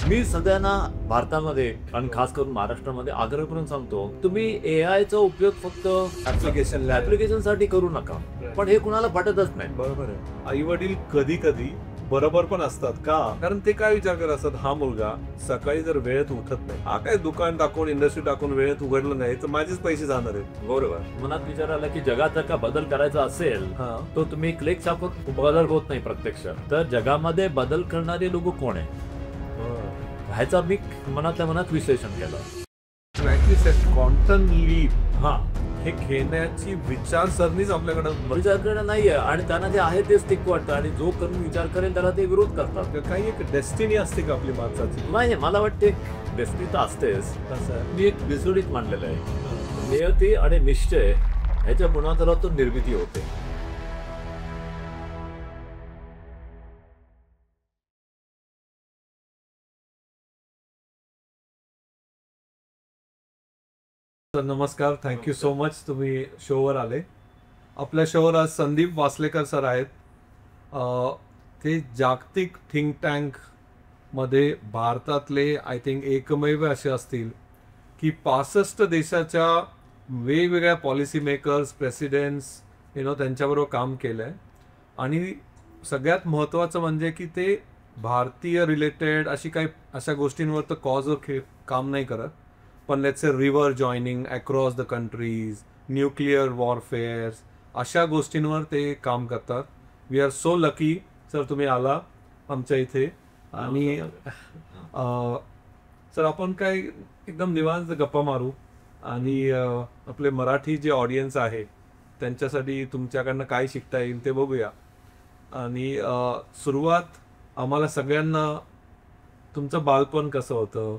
मी सगळ्यांना भारतामध्ये आणि खास करून महाराष्ट्रामध्ये आग्रह करून सांगतो, तुम्ही एआयचा उपयोग फक्त ऍप्लिकेशनसाठी करू नका. पण हे कुणाला पटतच नाही. बरोबर आहे. आई वडील कधी कधी बरोबर पण असतात का, कारण ते काय विचार करत असतात, हा मुलगा सकाळी जर वेळेत उठत नाही, हा काय दुकान टाकून इंडस्ट्री टाकून वेळेत उघडलं नाही तर माझेच पैसे जाणार आहेत. बरोबर. मनात विचार आला की जगात जर का बदल करायचा असेल हा तो तुम्ही क्लिक छापून बदल होत नाही प्रत्यक्ष. तर जगामध्ये बदल करणारे लोक कोण आहे ह्याचा मी मनातल्या मनात विश्लेषण केलं. क्वांटम लीप हा हे घेण्याची विचारसरणीच आपल्याकडे विचार करणं नाहीये आणि त्यांना जे आहे तेच ठीक वाटतं आणि जो करून विचार करेल त्याला ते विरोध करतात. काही एक डेस्टिनी असते का आपली माणसाची? नाही, मला वाटते डेस्टिनी तर असतेच. कसं मी एक विसुडीत मांडलेलं आहे. नियती आणि निश्चय ह्याच्या गुणांतरातून निर्मिती होते. नमस्कार, थँक्यू सो मच तुम्ही शोवर आले. आपल्या शोवर आज संदीप वासलेकर सर आहेत. ते जागतिक थिंक टँक मध्ये भारतातले आय थिंक एकमेव असे असतील की 65 देशाच्या वेगवेगळ्या पॉलिसी मेकर्स, प्रेसिडेंट्स त्यांच्याबरोबर काम केलं आहे. आणि सगळ्यात महत्त्वाचं म्हणजे की ते भारतीय रिलेटेड अशा गोष्टींवर तर कॉजवर काम नाही करत, पण let's say river joining across the countries, nuclear warfares, अशा गोष्टींवर ते काम करतात. We are so lucky sir तुम्ही आला आमच्या इथे. आणि सर आपण काय एकदम निवांत गप्पा मारू आणि आपले मराठी जे ऑडियन्स आहे त्यांच्यासाठी तुमच्याकडनं काय शिकता येईल ते बघूया. आणि सुरुवात आम्हाला सगळ्यांना तुमचं बालपण कसं होतं,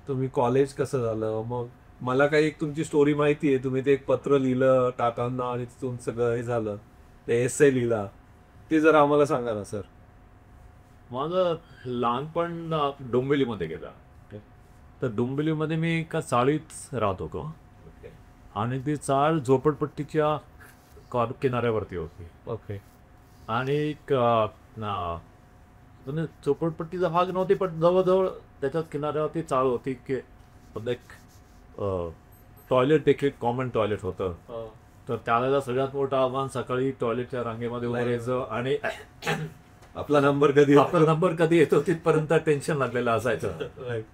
तुम्ही कॉलेज कसं झालं, मग मला काही एक तुमची स्टोरी माहिती आहे, तुम्ही ते एक पत्र लिहिलं टाटांना आणि तिथून सगळं हे झालं, ते एसे लिहिला, ते जरा आम्हाला सांगा ना सर. माझं लहानपण डोंबिवलीमध्ये गेलं. तर डोंबिवलीमध्ये मी एका चाळीत राहत होतो आणि ती चाळ झोपडपट्टीच्या किनाऱ्यावरती होती. ओके. आणि एक झोपडपट्टीचा भाग नव्हती पण जवळजवळ त्याच्या किनाऱ्यावरती चाळ होती की एक टॉयलेट देखील कॉमन टॉयलेट होतं. तर त्यावेळेला सगळ्यात मोठं आव्हान सकाळी टॉयलेटच्या रांगेमध्ये उभं राहायचं आणि आपला नंबर कधी येतो तिथपर्यंत टेन्शन लागलेलं असायचं.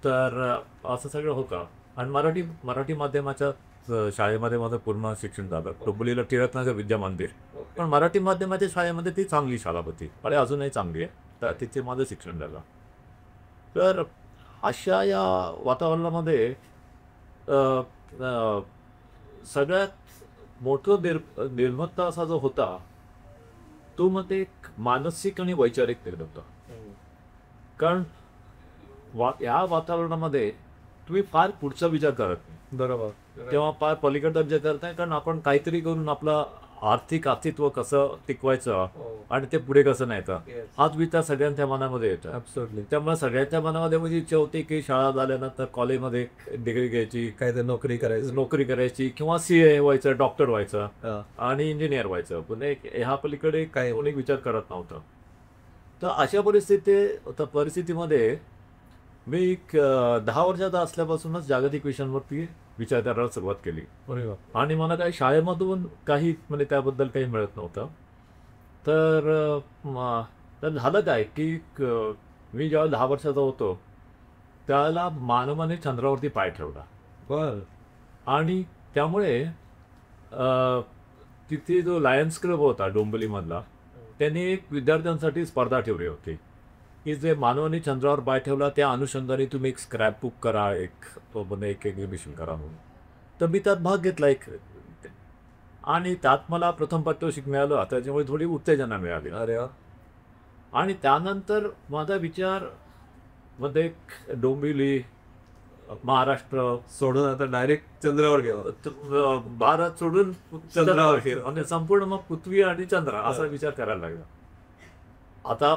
तर असं सगळं होतं. आणि मराठी माध्यमाच्या शाळेमध्ये माझं पूर्ण शिक्षण झालं. डोंबिवलीला टिळकनगर विद्या मंदिर, पण मराठी माध्यमाच्या शाळेमध्ये ती चांगली शाळा होती आणि अजूनही चांगली आहे. तर तिथे माझं शिक्षण झालं. तर अशा या वातावरणामध्ये सगळ्यात मोठं निर्मत्ता असा जो होता तो मग ते एक मानसिक आणि वैचारिक निर्मत्ता. कारण या वातावरणामध्ये तुम्ही फार पुढचा विचार करत नाही. बरोबर. तेव्हा फार पलीकडचा विचार करत नाही, कारण आपण काहीतरी करून आपला आर्थिक अस्तित्व कसं टिकवायचं आणि ते पुढे कसं न्यायचं हाच विचार सगळ्यांच्या मनामध्ये येतो. ॲब्सोल्युटली. त्यामुळे सगळ्यांच्या मनामध्ये म्हणजे इच्छा होती की शाळा झाल्यानंतर कॉलेजमध्ये डिग्री घ्यायची, काहीतरी नोकरी करायची किंवा CA व्हायचं, डॉक्टर व्हायचं आणि इंजिनियर व्हायचं. पण ह्या पलीकडे काही कोणी विचार करत नव्हतं. तर अशा परिस्थितीमध्ये मी एक 10 वर्षाचा असल्यापासूनच जागतिक विषयांवरती विचार करायला सुरुवात केली. आणि मला काही शाळेमधून काही म्हणजे त्याबद्दल काही मिळत नव्हतं. तर झालं काय की मी जेव्हा 10 वर्षाचा होतो त्यावेळेला मानवाने चंद्रावरती पाय ठेवला. बर. आणि त्यामुळे तिथे जो लायन्स क्लब होता डोंबिवलीमधला त्यांनी एक विद्यार्थ्यांसाठी स्पर्धा ठेवली होती की जे मानवाने चंद्रावर पाय ठेवला त्या अनुषंगाने तुम्ही एक स्क्रॅप बुक करा, एक एक्झिबिशन करा म्हणून. तर मी त्यात भाग घेतला एक, आणि त्यात मला प्रथम पारितोषिक मिळालं. त्याच्यामुळे थोडी उत्तेजना मिळाली. अरे वा. आणि त्यानंतर माझा विचार मध्ये डोंबिवली, महाराष्ट्र सोडून आता डायरेक्ट चंद्रावर गेलो. भारत सोडून चंद्रावर गेलो म्हणजे संपूर्ण मग पृथ्वी आणि चंद्र असा विचार करायला लागला. आता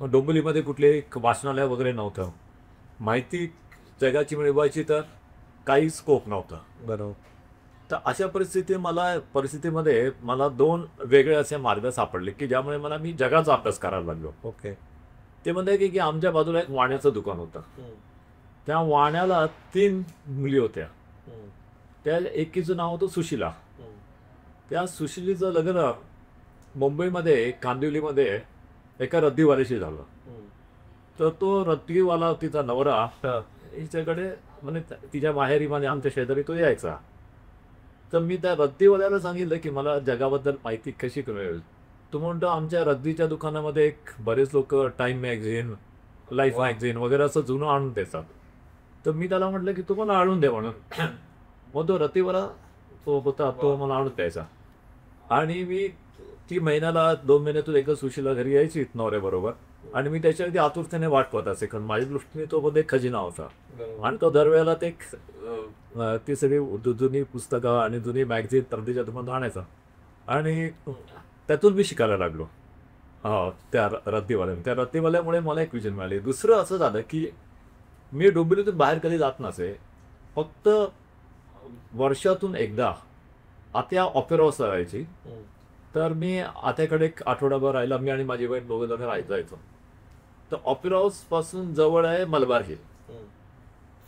डोंबिवलीमध्ये कुठले वाचनालय वगैरे नव्हतं, माहिती जगाची मिळवायची तर काही स्कोप नव्हता. बरोबर. तर अशा परिस्थितीमध्ये मला 2 वेगळे असे मार्ग सापडले की ज्यामुळे मी जगाचा अभ्यास करायला लागलो. ओके. ते म्हणते की आमच्या बाजूला एक वाण्याचं दुकान होतं. त्या वाण्याला 3 मुली होत्या. त्या एकीचं नाव होतं सुशिला. त्या सुशिलीचं लग्न मुंबईमध्ये कांदिवलीमध्ये एका रद्दीवाल्याशी झालं. तर तो रद्दीवाला तिचा नवरा हिच्याकडे म्हणजे तिच्या माहेरी म्हणजे आमच्या शेजारी तो यायचा. तर मी त्या रद्दीवाल्याला सांगितलं की मला जगाबद्दल माहिती कशी मिळेल. तो म्हणतो आमच्या रद्दीच्या दुकानामध्ये बरेच लोक टाईम मॅगझिन, लाईफ मॅगझिन वगैरे असं जुनं आणून देतात. तर मी त्याला म्हटलं की तू मला आणून दे म्हणून. मग तो रद्दीवाला तो होता, तो मला आणून द्यायचा. आणि मी ती महिन्याला 2 महिन्यातून एकदा सुशीला घरी यायची नवऱ्याबरोबर. आणि मी त्याच्या अगदी आतुरतेने वाट पाहत असे, कारण माझ्या दृष्टीने तो मध्ये खजिना होता. आणि तो दरवेळेला ती सगळी जुनी पुस्तकं आणि जुनी मॅगझिन रद्दीच्या दुकानात आणायचा. आणि त्यातून मी शिकायला लागलो त्या रद्दीवाल्यामुळे मला एक विजन मिळाली. दुसरं असं झालं की मी डोंबिवलीतून बाहेर कधी जात नसे. फक्त वर्षातून एकदा आत्या ऑपेरा हाऊस राहायची. तर मी आत्याकडे एक आठवडाभर राहिला. मी आणि माझी बहीण दोघं जण जायचो. तर ऑपेरा हाऊस पासून जवळ आहे मलबार हिल.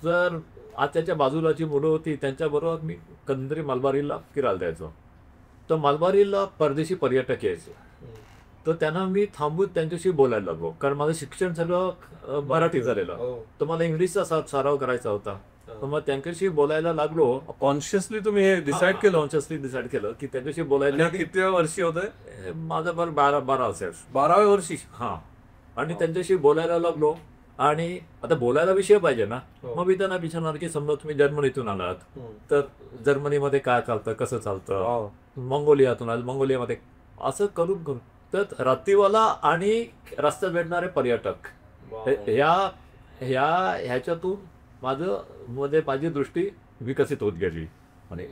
तर आत्याच्या बाजूलाची मुलं होती, त्यांच्याबरोबर मी कधीतरी मलबार हिलला फिरायला जायचो. तर मलबार हिलला परदेशी पर्यटक यायचे. तर त्यांना मी थांबून त्यांच्याशी बोलायला लागलो, कारण माझं शिक्षण सगळं मराठी झालेलं. तर मला इंग्लिशचा सराव करायचा होता. तर मग त्यांच्याशी बोलायला लागलो. कॉन्शियसली तुम्ही हे डिसाईड केलं? कॉन्शियसली डिसाईड केलं की त्यांच्याशी बोलायला. किती वर्षी होतं? माझं बरं 12 असेल. 12व्या वर्षी. हां. आणि त्यांच्याशी बोलायला लागलो. आणि आता बोलायला विषय पाहिजे ना. मग मी त्यांना विचारणार की समजा तुम्ही जर्मनीतून आलात तर जर्मनीमध्ये काय चालतं, कसं चालतं. मंगोलियातून आलं, मंगोलियामध्ये असं करून करून तर रद्दीवाला आणि रस्त्यात भेटणारे पर्यटक ह्याच्यातून माझी दृष्टी विकसित होत गेली. आणि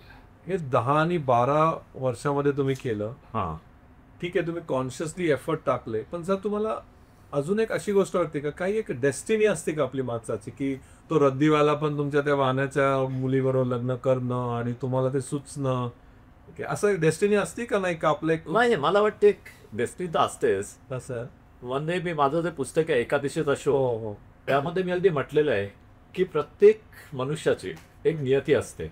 हे 10 आणि 12 वर्षामध्ये तुम्ही केलं. हां, ठीक आहे, तुम्ही कॉन्शियसली एफर्ट टाकले. पण जर तुम्हाला अजून एक अशी गोष्ट वाटते का, काही एक डेस्टिनी असते का आपली माणसाची, की तो रद्दीवाला पण तुमच्या त्या वाहनाच्या मुलीबरोबर लग्न करणं आणि तुम्हाला ते सुचणं, असं डेस्टिनी असते का नाही का आपलं एक? नाही, मला वाटते डेस्टिनी तर असतेच. कसं म्हणजे मी माझं जे पुस्तक आहे एकादशीचा शो, हो. त्यामध्ये मी अगदी म्हटलेलं आहे की प्रत्येक मनुष्याची एक नियती असते.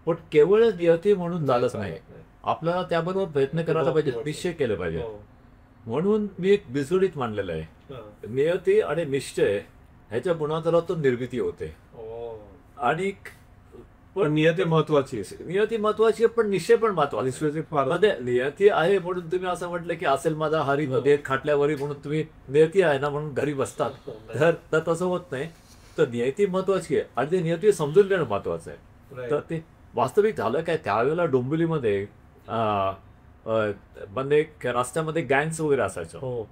पण केवळ नियती म्हणून झालंच नाही, आपल्याला त्याबरोबर प्रयत्न करायला पाहिजे, निश्चय केले पाहिजे. म्हणून मी एक बिजोडीत मांडलेलं आहे. नियती आणि निश्चय ह्याच्या गुणांतरातून निर्मिती होते. आणि पण नियती महत्वाची आहे. नियती महत्वाची आहे, पण निश्चय पण महत्वाचा. नियती आहे म्हणून तुम्ही असं म्हटलं की असेल माझा हरी देत खाटल्यावरी म्हणून तुम्ही नियती आहे ना म्हणून घरी बसतात, तर तसं होत नाही. तर नियती महत्वाची आहे आणि ते नियती समजून घेणं महत्वाचं आहे. तर ते वास्तविक झालं काय, त्यावेळेला डोंबिवलीमध्ये म्हणजे रस्त्यामध्ये गँग्स वगैरे असायचं.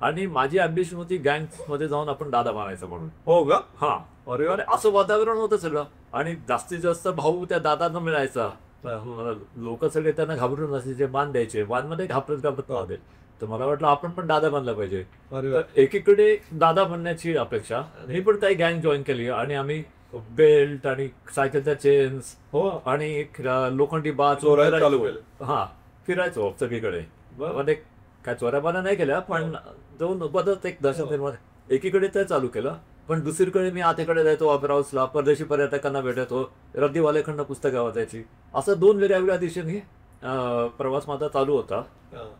आणि माझी अम्बिशन होती गँग्स मध्ये जाऊन आपण दादा बनायचं म्हणून. हो का? हा. अरे असं वातावरण होतं सगळं. आणि जास्तीत जास्त भाऊ त्या दादांना मिळायचा. लोक सगळे त्यांना घाबरून असायचे, बांध द्यायचे, बांधमध्ये घाबरत नव्हते. तर मला वाटलं आपण पण दादा बनला पाहिजे. तर एकीकडे दादा बनण्याची अपेक्षा, मी पण काही गँग जॉईन केली. आणि आम्ही बेल्ट आणि सायकलच्या चेन्स आणि लोखंडी बाज हा फिरायचो सगळीकडे. म्हणजे काय चोऱ्याबाना नाही केल्या, पण जाऊन बदलत एक दहशत एकीकडे ते चालू केलं. पण दुसरीकडे मी आत्याकडे जायचो, ऑपेरा हाऊसला, परदेशी पर्यटकांना भेटायचो, रद्दीवाल्याकडनं पुस्तकं वाचायची. असं 2 वेगळ्या दिशेने प्रवास माझा चालू होता.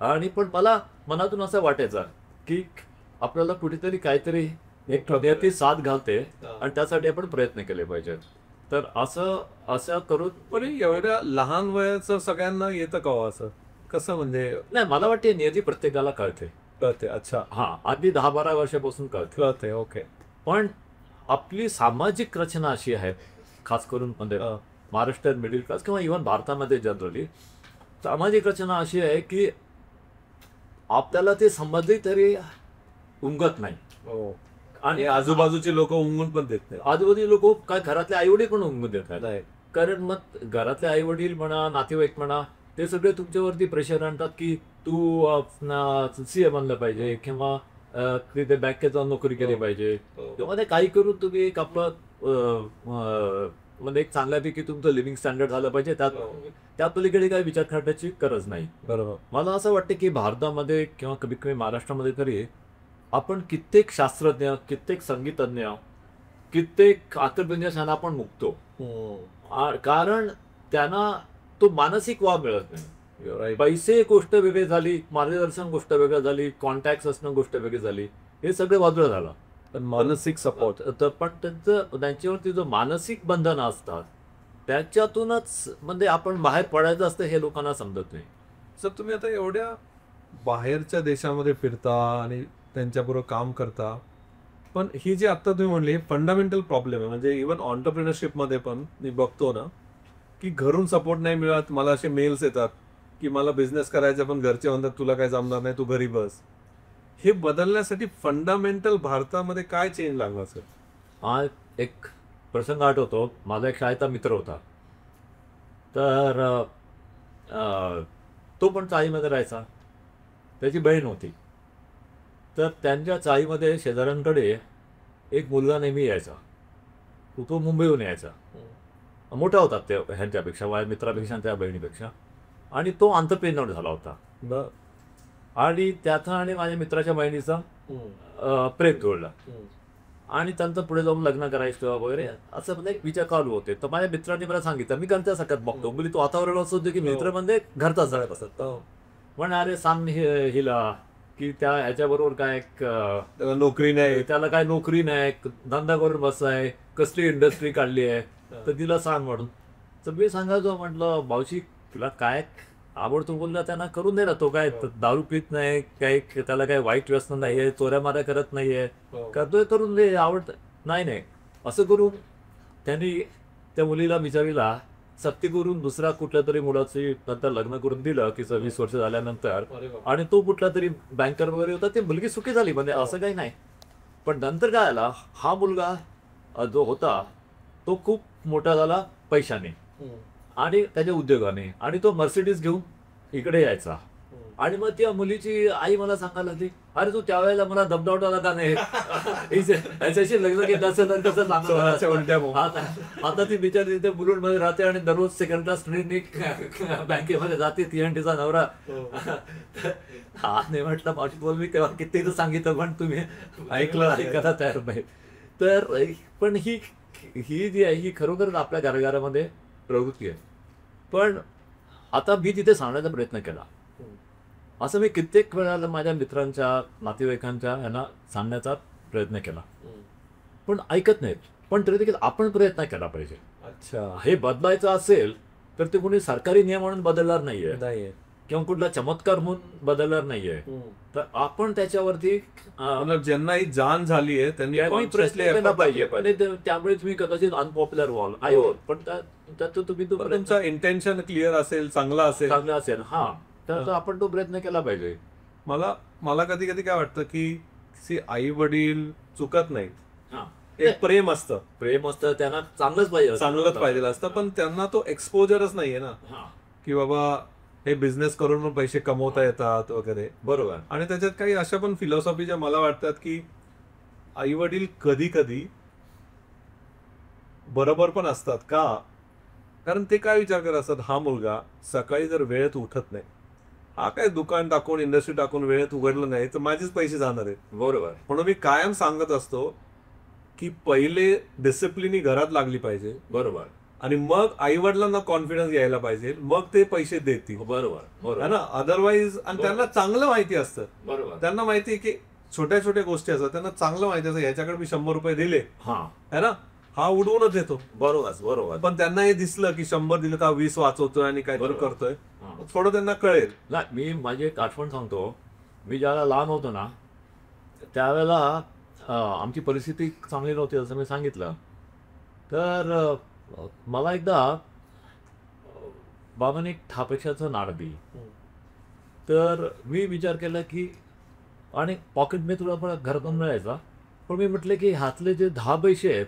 आणि पण मला मनातून असं वाटायचं की आपल्याला कुठेतरी काहीतरी एक नियती साथ घालते आणि त्यासाठी आपण प्रयत्न केले पाहिजेत. तर असं करून. पण एवढ्या लहान वयाचं सगळ्यांना येतं का असं? कसं म्हणजे? नाही, मला वाटते नियती प्रत्येकाला कळते. अच्छा. हा, आधी 10-12 वर्षापासून कळते. ओके. पण आपली सामाजिक रचना अशी आहे, खास करून म्हणजे महाराष्ट्रात मिडल क्लास किंवा इव्हन भारतामध्ये जनरली सामाजिक रचना अशी आहे की आपल्याला ते संबंधित तरी उमगत नाही. आणि आजूबाजूची लोक उमगून पण देत नाही. आजूबाजूची लोक काय घरातले आईवडील पण उमगून देत नाही. कारण मग घरातले आईवडील म्हणा, नातेवाईक म्हणा, ते सगळे तुमच्यावरती प्रेशर आणतात की तू CA बनलं पाहिजे किंवा तिथे बँकेत जाऊन नोकरी केली पाहिजे किंवा ते काही करून तुम्ही एक आपलं म्हणजे एक चांगल्यापैकी तुमचं लिव्हिंग स्टँडर्ड झालं पाहिजे. त्या पलीकडे काही विचार करण्याची गरज नाही. बरोबर. मला असं वाटतं की भारतामध्ये किंवा कमीत कमी महाराष्ट्रामध्ये तरी आपण कित्येक शास्त्रज्ञ, कित्येक संगीतज्ञ, कित्येक आतरबिंजाशांना आपण मुकतो. कारण त्यांना तो मानसिक वाव मिळत नाही. पैसे गोष्ट वेगळी झाली, मार्गदर्शन गोष्ट वेगळी झाली, कॉन्टॅक्ट असणं गोष्ट वेगळी झाली, हे सगळं बाजूला झालं. पण मानसिक सपोर्ट पण त्यांच्यावरती जो मानसिक बंधनं असतात त्याच्यातूनच म्हणजे आपण बाहेर पडायचं असतं हे लोकांना समजत नाही. सर तुम्ही आता एवढ्या बाहेरच्या देशामध्ये फिरता आणि त्यांच्याबरोबर काम करता, पण ही जी आत्ता तुम्ही म्हणली हे फंडामेंटल प्रॉब्लेम आहे. म्हणजे इव्हन ऑन्टरप्रिनरशिपमध्ये पण मी बघतो ना की घरून सपोर्ट नाही मिळत. मला असे मेल्स येतात की मला बिझनेस करायचा पण घरचे म्हणतात तुला काय जमणार नाही, तू घरी बस. हे बदलण्यासाठी फंडामेंटल भारतामध्ये काय चेंज लागणार सर? हा एक प्रसंग आठवतो. माझा एक शाळेचा मित्र होता. तर तो पण चाळीमध्ये राहायचा. त्याची बहीण होती. तर त्यांच्या चाळीमध्ये शेजाऱ्यांकडे एक मुलगा नेहमी यायचा. तो मुंबईहून यायचा. मोठा होता ते ह्यांच्यापेक्षा, माझ्या मित्रापेक्षा, त्या बहिणीपेक्षा. आणि तो आंतरप्रेन्योर झाला होता. आणि त्याचा आणि माझ्या मित्राच्या बहिणीचा प्रेम जोडला. आणि त्यांचं पुढे जाऊन लग्न करायचं वगैरे असं म्हणजे एक विचार चालू होते. तर माझ्या मित्रांनी मला सांगितलं, मी घरच्या सगळ्यात बघतो मुली तो वातावरण असं होतं की मित्र म्हणजे घरचा सगळ्यात असत. पण अरे सांग हिला की त्या ह्याच्याबरोबर काय त्याला नोकरी नाही, त्याला काय नोकरी नाही, धंदा करून बसाय, कसली इंडस्ट्री काढली आहे, तर तिला सांग म्हणून. तर मी सांगायचो, म्हटलं मावशी तुला काय आवडतो बोलला त्यांना करून दे ना. तो काय दारू पित नाही, काही त्याला काय वाईट व्यसन नाहीये, चोऱ्या माऱ्या करत नाहीये, करतोय करून दे, आवडतं. नाही असं करून त्यांनी त्या मुलीला विचारीला सक्ती करून दुसऱ्या कुठल्या तरी मुलाची नंतर लग्न करून दिलं की 20 वर्ष झाल्यानंतर. आणि तो कुठला तरी बँकर वगैरे होता. ती मुलगी सुखी झाली, म्हणजे असं काही नाही. पण नंतर काय आला, हा मुलगा जो होता तो खूप मोठा झाला पैशाने आणि त्याच्या उद्योगाने. आणि तो मर्सिडीज घेऊन इकडे यायचा. आणि मग त्या मुलीची आई मला सांगायला लागली, अरे तू त्यावेळेला मला दबदावटाला का नाही याच्याशी लग्न केलं असेल तर कसं सांगतो. आता ती बिचारी तिथे मुलुंडमध्ये राहते आणि दररोज सेकंड क्लास ट्रेननी बँकेमध्ये जाते, ती आणि तिचा नवरा. हा नाही म्हटलं मावशी बोल, मी तेव्हा किती सांगितलं पण तुम्ही ऐकायला तयार नाही. तर पण ही जी आहे ही खरोखरच आपल्या घराघरामध्ये प्रवृत्ती आहे. पण आता मी तिथे सांगण्याचा प्रयत्न केला. असं मी कित्येक वेळा माझ्या मित्रांच्या, नातेवाईकांच्या यांना सांगण्याचा प्रयत्न केला, पण ऐकत नाहीत. पण तरी देखील आपण प्रयत्न केला पाहिजे. अच्छा, हे बदलायचं असेल तर ते कोणी सरकारी नियम म्हणून बदलणार नाहीये किंवा कुठला चमत्कार म्हणून बदलणार नाहीये. तर आपण त्याच्यावरती ज्यांना ही जाण झाली आहे त्यांनी प्रश्न केला पाहिजे. पण त्यामुळे तुम्ही कदाचित अनपॉप्युलर व्हाल आयोर, पण त्यात तुम्ही तुमचा इंटेन्शन क्लिअर असेल, चांगला असेल, हा, तर आपण तो प्रयत्न केला पाहिजे. मला कधी कधी काय वाटतं की आई वडील चुकत नाहीत. एक प्रेम असतं त्यांना चांगलंच पाहिजे असतं, पण त्यांना तो एक्सपोजरच नाहीये ना की बाबा हे बिझनेस करून पण पैसे कमवता येतात वगैरे. बरोबर. आणि त्याच्यात काही अशा पण फिलॉसॉफी ज्या मला वाटतात की आई वडील कधी कधी बरोबर पण असतात का. कारण ते काय विचार करत असतात, हा मुलगा सकाळी जर वेळेत उठत नाही, हा काय दुकान टाकून इंडस्ट्री टाकून वेळेत उघडलं नाही तर माझेच पैसे जाणार आहेत. बरोबर. म्हणून मी कायम सांगत असतो की पहिले डिसिप्लिन ही घरात लागली पाहिजे. बरोबर. आणि मग आई वडिलांना कॉन्फिडन्स यायला पाहिजे, मग ते पैसे देतील. बरोबर है ना. अदरवाईज, आणि त्यांना चांगलं माहिती असतं. बरोबर. त्यांना माहिती आहे की छोट्या छोट्या गोष्टी असतात, त्यांना चांगलं माहिती असतं ह्याच्याकडे मी 100 रुपये दिले, है ना, हा उडवूनच येतो. बरोबर. पण त्यांना हे दिसलं की 100 दिलं तर 20 वाचवतोय आणि काहीतरी करतोय, थोडं त्यांना कळेल. नाही, मी माझी एक आठवण सांगतो. मी ज्यावेळेला लहान होतो ना त्यावेळेला आमची परिस्थिती चांगली नव्हती असं मी सांगितलं. तर मला एकदा बाबाने एक 10 पैशाचं नाणं दिलं. तर मी विचार केला की, आणि पॉकेट मी तुला पण घरातून मिळायचा, पण मी म्हटलं की ह्यातले जे 10 पैसे आहेत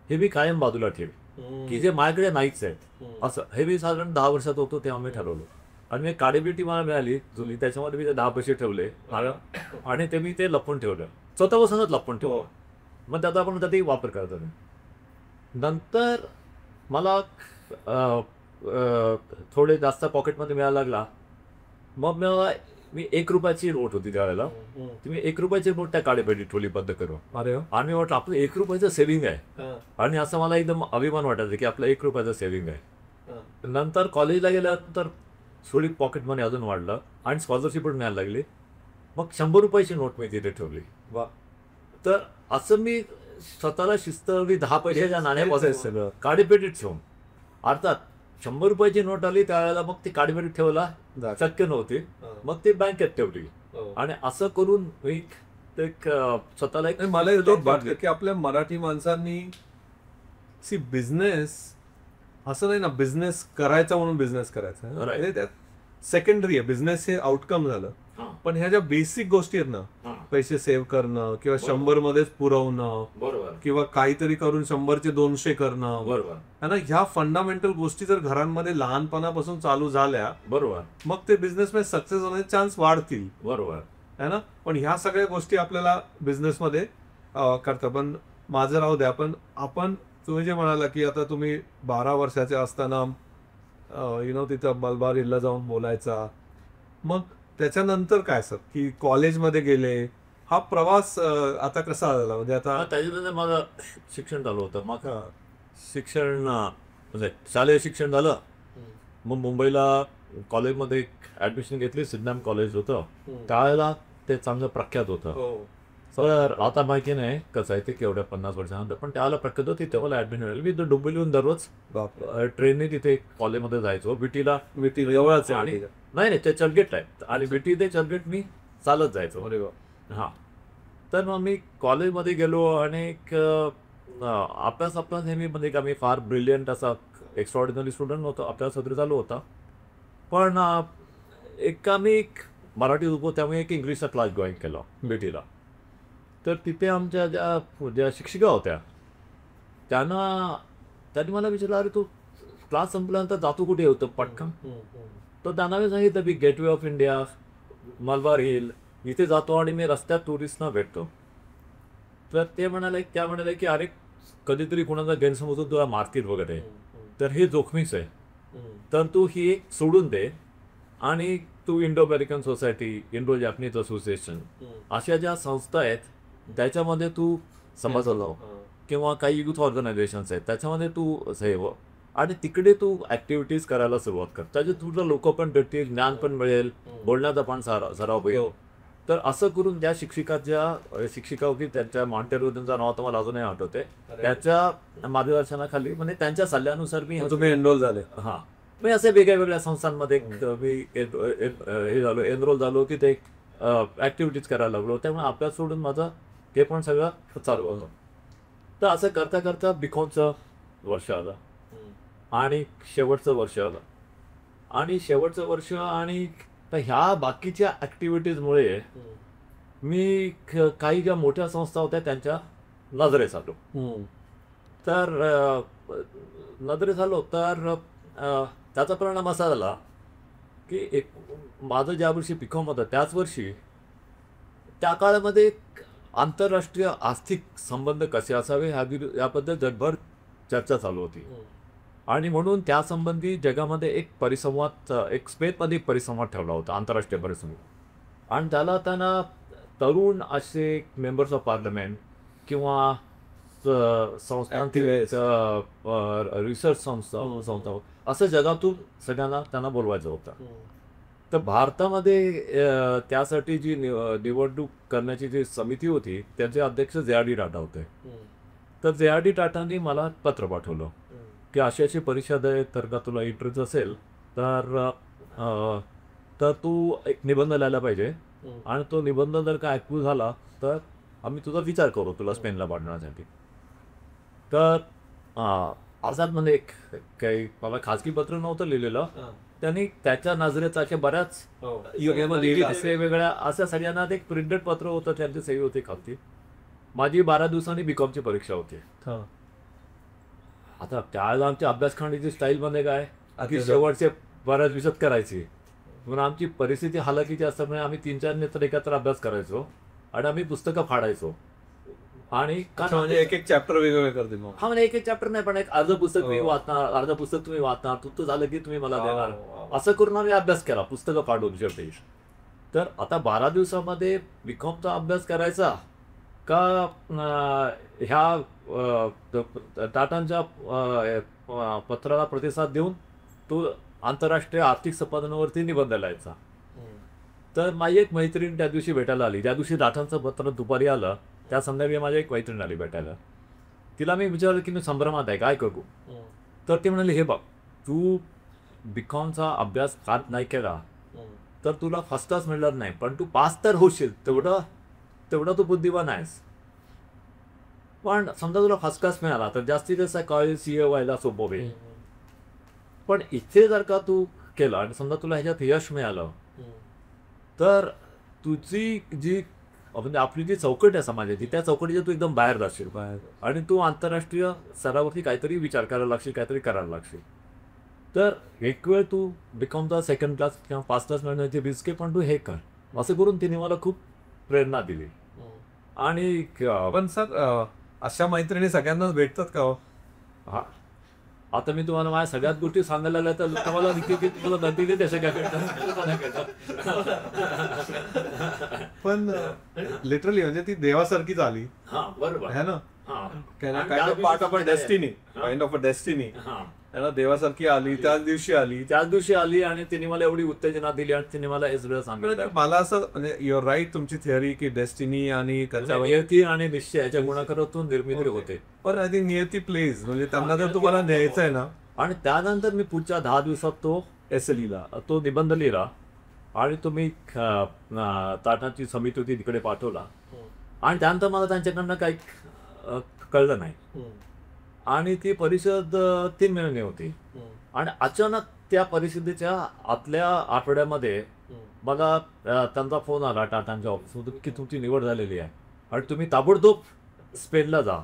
हे मी कायम बाजूला ठेव, की जे माझ्याकडे नाहीच आहेत. असं हे मी साधारण 10 वर्षात होतो तेव्हा मी ठरवलं. आणि मी काडेबिटी मला मिळाली जुनी, त्याच्यामध्ये मी ते 10 पैसे ठेवले आणि ते मी ते लपवून ठेवलं, स्वतःपासूनच लपवून ठेवलं. मग त्याचा आपण कधी वापर करतो. नंतर मला थोडे जास्त पॉकेटमध्ये मिळायला लागला. मग मी 1 रुपयाची नोट होती त्यावेळेला. तुम्ही 1 रुपयाची नोट त्या काळेपेटीत ठेवली बंद करून. अरे वा. आणि म्हटलं आपलं 1 रुपयाचं सेव्हिंग आहे. आणि असं मला एकदम अभिमान वाटायचा की आपलं 1 रुपयाचं सेव्हिंग आहे. नंतर कॉलेजला गेल्यानंतर थोडी पॉकेट मनी अजून वाढलं आणि स्कॉलरशिप पण मिळायला लागली. मग 100 रुपयाची नोट मी तिथे ठेवली. वा. तर असं मी स्वतःला शिस्त लावली 10 पैशाच्या नाण्यापासून तेच सगळं. काडीपेटीत ठेवून. अर्थात 100 रुपयाची नोट आली त्यावेळेला मग ती काडीपेटीत ठेवला शक्य नव्हती. मग ती बँकेत ठेवली. आणि असं करून मी एक स्वतःला एक मला एक वाटतं की आपल्या मराठी माणसांनी बिझनेस असं नाही ना, बिझनेस करायचा म्हणून बिझनेस करायचा. Right. म्हणजे त्यात सेकंडरी आहे, बिझनेस हे आउटकम झालं. पण ह्या ज्या बेसिक गोष्टी आहेत ना, पैसे सेव्ह करणं किंवा 100 मध्येच पुरवणं, बरोबर किंवा काहीतरी करून 100चे 200 करणं, बरोबर है ना, ह्या फंडामेंटल गोष्टी जर घरांमध्ये लहानपणापासून चालू झाल्या बरोबर मग ते बिझनेसमध्ये सक्सेस होण्याचे चान्स वाढतील. बरोबर है ना. पण ह्या सगळ्या गोष्टी आपल्याला बिझनेसमध्ये करतात. पण माझं राहू द्या. पण आपण तुम्ही जे म्हणाला की आता तुम्ही 12 वर्षाचे असताना तिथं मलबार हिलला जाऊन बोलायचा, मग त्याच्यानंतर काय सर की कॉलेजमध्ये गेले, हा प्रवास आता कसा झाला? म्हणजे आता त्याच्यानंतर माझं शिक्षण चालू होतं. मग शिक्षण म्हणजे शालेय शिक्षण झालं. मग मुंबईला कॉलेजमध्ये ॲडमिशन घेतली. सिद्धनाम कॉलेज होतं त्यावेळेला. ते चांगलं प्रख्यात होतं. तर आता माहिती नाही कसं आहे ते केवढ्या 50 वर्षानंतर, पण त्यावेळेला प्रख्यात होती. तेव्हा ॲडमिशन झाली. मी डुंबिलीहून दररोज ट्रेनने तिथे कॉलेजमध्ये जायचो. बीटीला एवढाच आणि नाही ते चर्चगेट आहे आणि बीटी ते चर्चगेट मी चालत जायचो. अरे वा. हां. तर मग मी कॉलेजमध्ये गेलो आणि अभ्यास नेहमी का मी फार ब्रिलियंट असा एक्स्ट्रॉर्डिनरी स्टुडंट नव्हतो. अभ्यास वगैरे चालू होता. पण मी मराठी होतो त्यामुळे एक इंग्लिशचा क्लास जॉईन केला बीटीला. तर तिथे आमच्या ज्या शिक्षिका होत्या त्यांनी मला विचारलं, अरे तू क्लास संपल्यानंतर जातो कुठे होतं पटकन? तर त्यांना मी सांगितलं मी gateway of India, Malabar Hill इथे जातो आणि मी रस्त्यात टुरिस्टना भेटतो. तर त्या म्हणाले की अरे कधीतरी कोणाचा गैरसमज तुला मार्केट वगैरे, तर हे जोखमीच आहे. तर तू ही एक सोडून दे आणि तू Indo American society, Indo Japanese association अशा ज्या संस्था आहेत त्याच्यामध्ये तू समाजाला लाव, किंवा काही युथ ऑर्गनायझेशन्स आहेत त्याच्यामध्ये तू सेव आणि तिकडे तू ॲक्टिव्हिटीज करायला सुरुवात कर. त्याचे तुला लोक पण भेटतील, ज्ञान पण मिळेल, बोलण्याचा पण सराव होईल. तर असं करून ज्या शिक्षिका होती त्यांच्या मॉन्टेरो त्यांचं नाव तुम्हाला अजूनही आठवते, त्याच्या मार्गदर्शनाखाली म्हणजे त्यांच्या सल्ल्यानुसार मी तुम्ही एनरोल झाले. हां, मी असे वेगळ्या संस्थांमध्ये मी हे झालो, एनरोल झालो, तिथे ॲक्टिव्हिटीज करायला लागलो. त्यामुळे अभ्यास सोडून माझं हे पण सगळं चालू होतं. तर असं करता करता बीकॉमचं वर्ष आलं आणि शेवटचं वर्ष आणि ह्या बाकीच्या ॲक्टिव्हिटीजमुळे मी काही ज्या मोठ्या संस्था होत्या त्यांच्या नजरेस आलो. तर त्याचा परिणाम असा झाला की माझं ज्या वर्षी बीकॉम होतं त्याच वर्षी त्या काळामध्ये आंतरराष्ट्रीय आर्थिक संबंध कसे असावे याबद्दल जगभर चर्चा चालू होती. आणि म्हणून त्यासंबंधी जगामध्ये एक स्पेसमध्ये परिसंवाद ठेवला होता, आंतरराष्ट्रीय परिसंवाद. आणि त्यांना तरुण असे मेंबर्स ऑफ पार्लमेंट किंवा संस्थांतील रिसर्च संस्था असं जगातून सगळ्यांना त्यांना बोलवायचं होतं. तर भारतामध्ये त्यासाठी जी निवडणूक करण्याची जी समिती होती त्यांचे अध्यक्ष जे.आर.डी. टाटा होते. तर जे.आर.डी. टाटांनी मला पत्र पाठवलं की अशी परिषद आहे, तर का तुला इंटरेस्ट असेल तर तू एक निबंध लिहायला पाहिजे आणि तो निबंध जर का ॲक्टिव्ह झाला तर आम्ही तुझा विचार करू तुला स्पेनला पाठवण्यासाठी. तर अर्थात म्हणजे काही मला खाजगी पत्र नव्हतं लिहिलेलं. त्यांनी त्याच्या नजरेत अशा बऱ्याच असे वेगळ्या अशा सगळ्यांना एक प्रिंटेड पत्र होतं, त्यांची सही होती खालती. माझी 12 दिवसांनी बीकॉमची परीक्षा होती. आता त्यावेळेला आमच्या अभ्यासखंडीची स्टाईलमध्ये काय की शेवटचे बऱ्याच दिवसात करायची, म्हणून आमची परिस्थिती हालाकीची असल्यामुळे आम्ही 3-4 मित्र एकत्र अभ्यास करायचो आणि आम्ही पुस्तकं फाडायचो. आणि म्हणजे एक चॅप्टर वेगवेगळे करते. हा म्हणजे एक चॅप्टर नाही, पण एक अर्ध पुस्तक मी वाचणार, अर्ध पुस्तक तुम्ही वाचणार, तुमचं झालं की तुम्ही मला देणार, असं करून आम्ही अभ्यास केला पुस्तकं फाडून शेवटी. तर आता 12 दिवसामध्ये बीकॉमचा अभ्यास करायचा का ह्या टाटांच्या पत्राला प्रतिसाद देऊन तो आंतरराष्ट्रीय आर्थिक संपादनावरती निबंध लिहायचा. तर माझी एक मैत्रीण त्या दिवशी भेटायला आली. ज्या दिवशी टाटांचं पत्र दुपारी आलं त्या संदर्भात माझी एक मैत्रीण आली भेटायला. तिला मी विचारलं की मी संभ्रमात आहे, काय करू. तर ती म्हणाली, हे बघ, तू बीकॉमचा अभ्यास फार नाही केला तर तुला फर्स्ट क्लास मिळणार नाही, पण तू पास तर होशील, तेवढा तू बुद्धिवान आहेस. पण समजा तुला फर्स्ट क्लास मिळाला तर जास्तीत जास्त कॉलेज CA व्हायला सोपं होईल. पण इथे जर का तू केलं आणि समजा तुला ह्याच्यात यश मिळालं तर तुझी जी म्हणजे आपली जी चौकट आहे समाजाची त्या चौकटीच्या तू एकदम बाहेर जाशील आणि तू आंतरराष्ट्रीय स्तरावरती काहीतरी विचार करायला लागशील, काहीतरी करायला लागशील. तर एक वेळ तू बीकॉमचा सेकंड क्लास किंवा फर्स्ट क्लास मिळण्याची रिस्क आहे, पण तू हे कर. असं करून तिने मला खूप प्रेरणा दिली. आणि पण सर अशा मैत्रिणी सगळ्यांनाच भेटतात का हो? हा, आता मी तुम्हाला माझ्या सगळ्याच गोष्टी सांगायला लागल्या तर लोक मला तुला नंदी देते सगळ्या पण लिटरली म्हणजे ती देवासारखीच आली. हा बरोबर है ना. Part of destiny, kind of a destiny. देवासारखी आली, त्याच दिवशी आली आणि तिने मला एवढी उत्तेजना दिली आणि तिने मला हे सगळं सांगितलं. मला असं म्हणजे युअर राईट, तुमची थिअरी की डेस्टिनी आणि नियती आणि निश्चय याच्या गुणाकारातून निर्मिती होते. पण आय थिंक नियती प्लीज म्हणजे त्यांना जर तुम्हाला न्यायचं आहे ना. आणि त्यानंतर मी पुढच्या 10 दिवसात तो तो निबंध लिहिला आणि तो मी टाटाची समिती होती तिकडे पाठवला. आणि त्यानंतर मला त्यांच्याकडनं काही कळलं नाही. आणि ती परिषद 3 महिने होती. आणि अचानक त्या परिषदेच्या आतल्या आठवड्यामध्ये मला त्यांचा फोन आला टाटांच्या ऑफिसमधून की तुमची निवड झालेली आहे आणि तुम्ही ताबडतोब स्पेनला जा.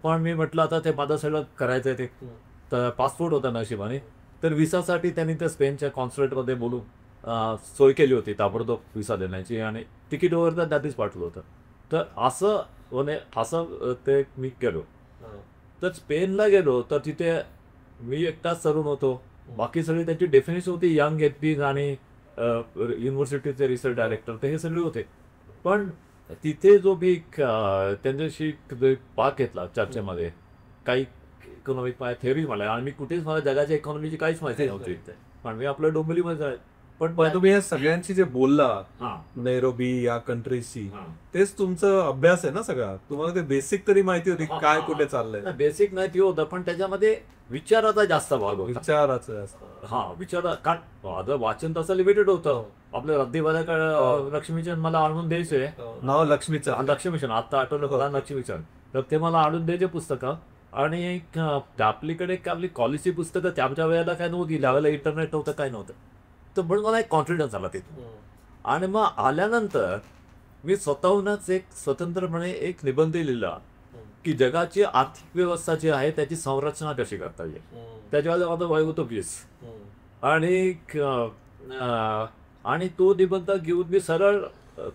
पण मी म्हटलं आता ते माझं सगळं करायचं आहे. ते तर पासपोर्ट होता नशिबाने, तर व्हिसासाठी त्यांनी त्या स्पेनच्या कॉन्सुलेटमध्ये बोलून सोय केली होती ताबडतोब व्हिसा देण्याची आणि तिकीट वगैरे तर त्यातच पाठवलं होतं. तर असं ते मी गेलो. तर स्पेनला गेलो तर तिथे मी एकटाच तरुण होतो. बाकी सगळे त्यांची डेफिनेशन होती यंग एपीज आणि युनिव्हर्सिटीचे रिसर्च डायरेक्टर, तर हे सगळे होते. पण तिथे जो मी त्यांच्याशी भाग घेतला चर्चेमध्ये, काही इकॉनॉमिक थेअरी मला, आणि मी कुठेच मला जगाच्या इकॉनॉमीची काहीच माहिती नव्हती. पण मी आपल्या डोंबिवलीमध्ये आहे. पण तुम्ही या सगळ्यांशी जे बोलला नैरोबी या कंट्रीजशी, तेच तुमचं अभ्यास आहे ना सगळा. तुम्हाला ते बेसिक तरी माहिती होती काय कुठे चाललंय. बेसिक माहिती होतं पण त्याच्यामध्ये विचाराचा जास्त भाग होता. विचाराचं माझं वाचन तसं लिमिटेड होतं. आपल्या रद्दीवाल्या लक्ष्मीचंद मला आणून द्यायचे. नाव लक्ष्मीचंद आता आठवलं मला लक्ष्मीचंद. तर ते मला आणून द्यायचे पुस्तकं. आणि आपलीकडे आपली कॉलेजची पुस्तकं त्याच्या वेळेला काय नव्हती, त्यावेळेला इंटरनेट नव्हतं, काय नव्हतं. तर म्हणून मला एक कॉन्फिडन्स आला तिथून. आणि मग आल्यानंतर मी स्वतःहूनच एक स्वतंत्रपणे एक निबंध लिहिला की जगाची आर्थिक व्यवस्था जी आहे त्याची संरचना कशी करता येईल. त्याच्यावर माझं वय होतं 20. आणि तो निबंध घेऊन मी सरळ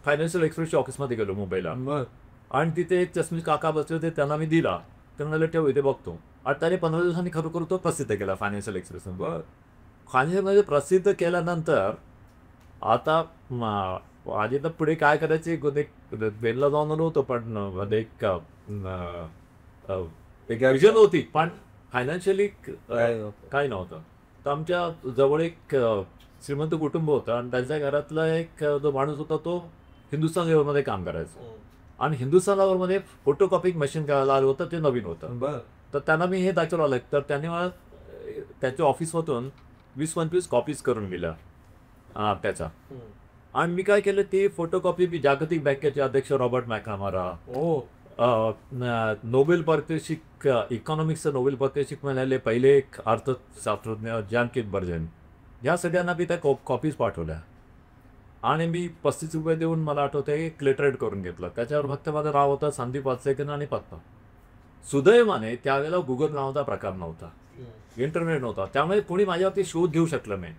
फायनान्शियल एक्सप्रेसच्या ऑफिसमध्ये गेलो मुंबईला. आणि तिथे एक चष्मीस काका बसले होते, त्यांना मी दिला. त्यांना ठेव इथे बघतो. आणि त्याने 15 दिवसांनी खरोखर तो प्रसिद्ध केला फायनान्शियल एक्सप्रेस. फायनान्शियल प्रसिद्ध केल्यानंतर आता आधी तर पुढे काय करायचे बेनला जाऊन आलो होतो, पण एक विजन होती पण फायनान्शियली काही नव्हतं. तर आमच्या जवळ एक श्रीमंत कुटुंब होतं आणि त्यांच्या घरातला एक जो माणूस होता तो हिंदुस्थान लेवलमध्ये काम करायचा. आणि हिंदुस्थान लेवलमध्ये फोटोकॉपिंग मशीन करायला आलं होतं, ते नवीन होतं. तर त्यांना मी हे दाखवलं आलं. तर त्यांनी मला त्याच्या ऑफिसमधून 20-25 कॉपीज करून दिल्या त्याचा. आणि मी काय केलं, ती फोटोकॉपी मी जागतिक बँकेचे अध्यक्ष रॉबर्ट मॅकनामारा, नोबेल पारितोषिक इकॉनॉमिक्सचं नोबेल पारितोषिक मिळालेले पहिले एक अर्थशास्त्रज्ञ जॅन किटबर्जन, ह्या सगळ्यांना मी त्या कॉपीज पाठवल्या. आणि मी 35 रुपये देऊन मला आठवतं एक लेटरेट करून घेतलं. त्याच्यावर फक्त माझं नाव होतं संदीप वासलेकर आणि पत्ता. सुदैवाने त्यावेळेला गुगल नावाचा प्रकार नव्हता, इंटरनेट नव्हता, त्यामुळे कोणी माझ्यावरती शोध घेऊ शकलं नाही.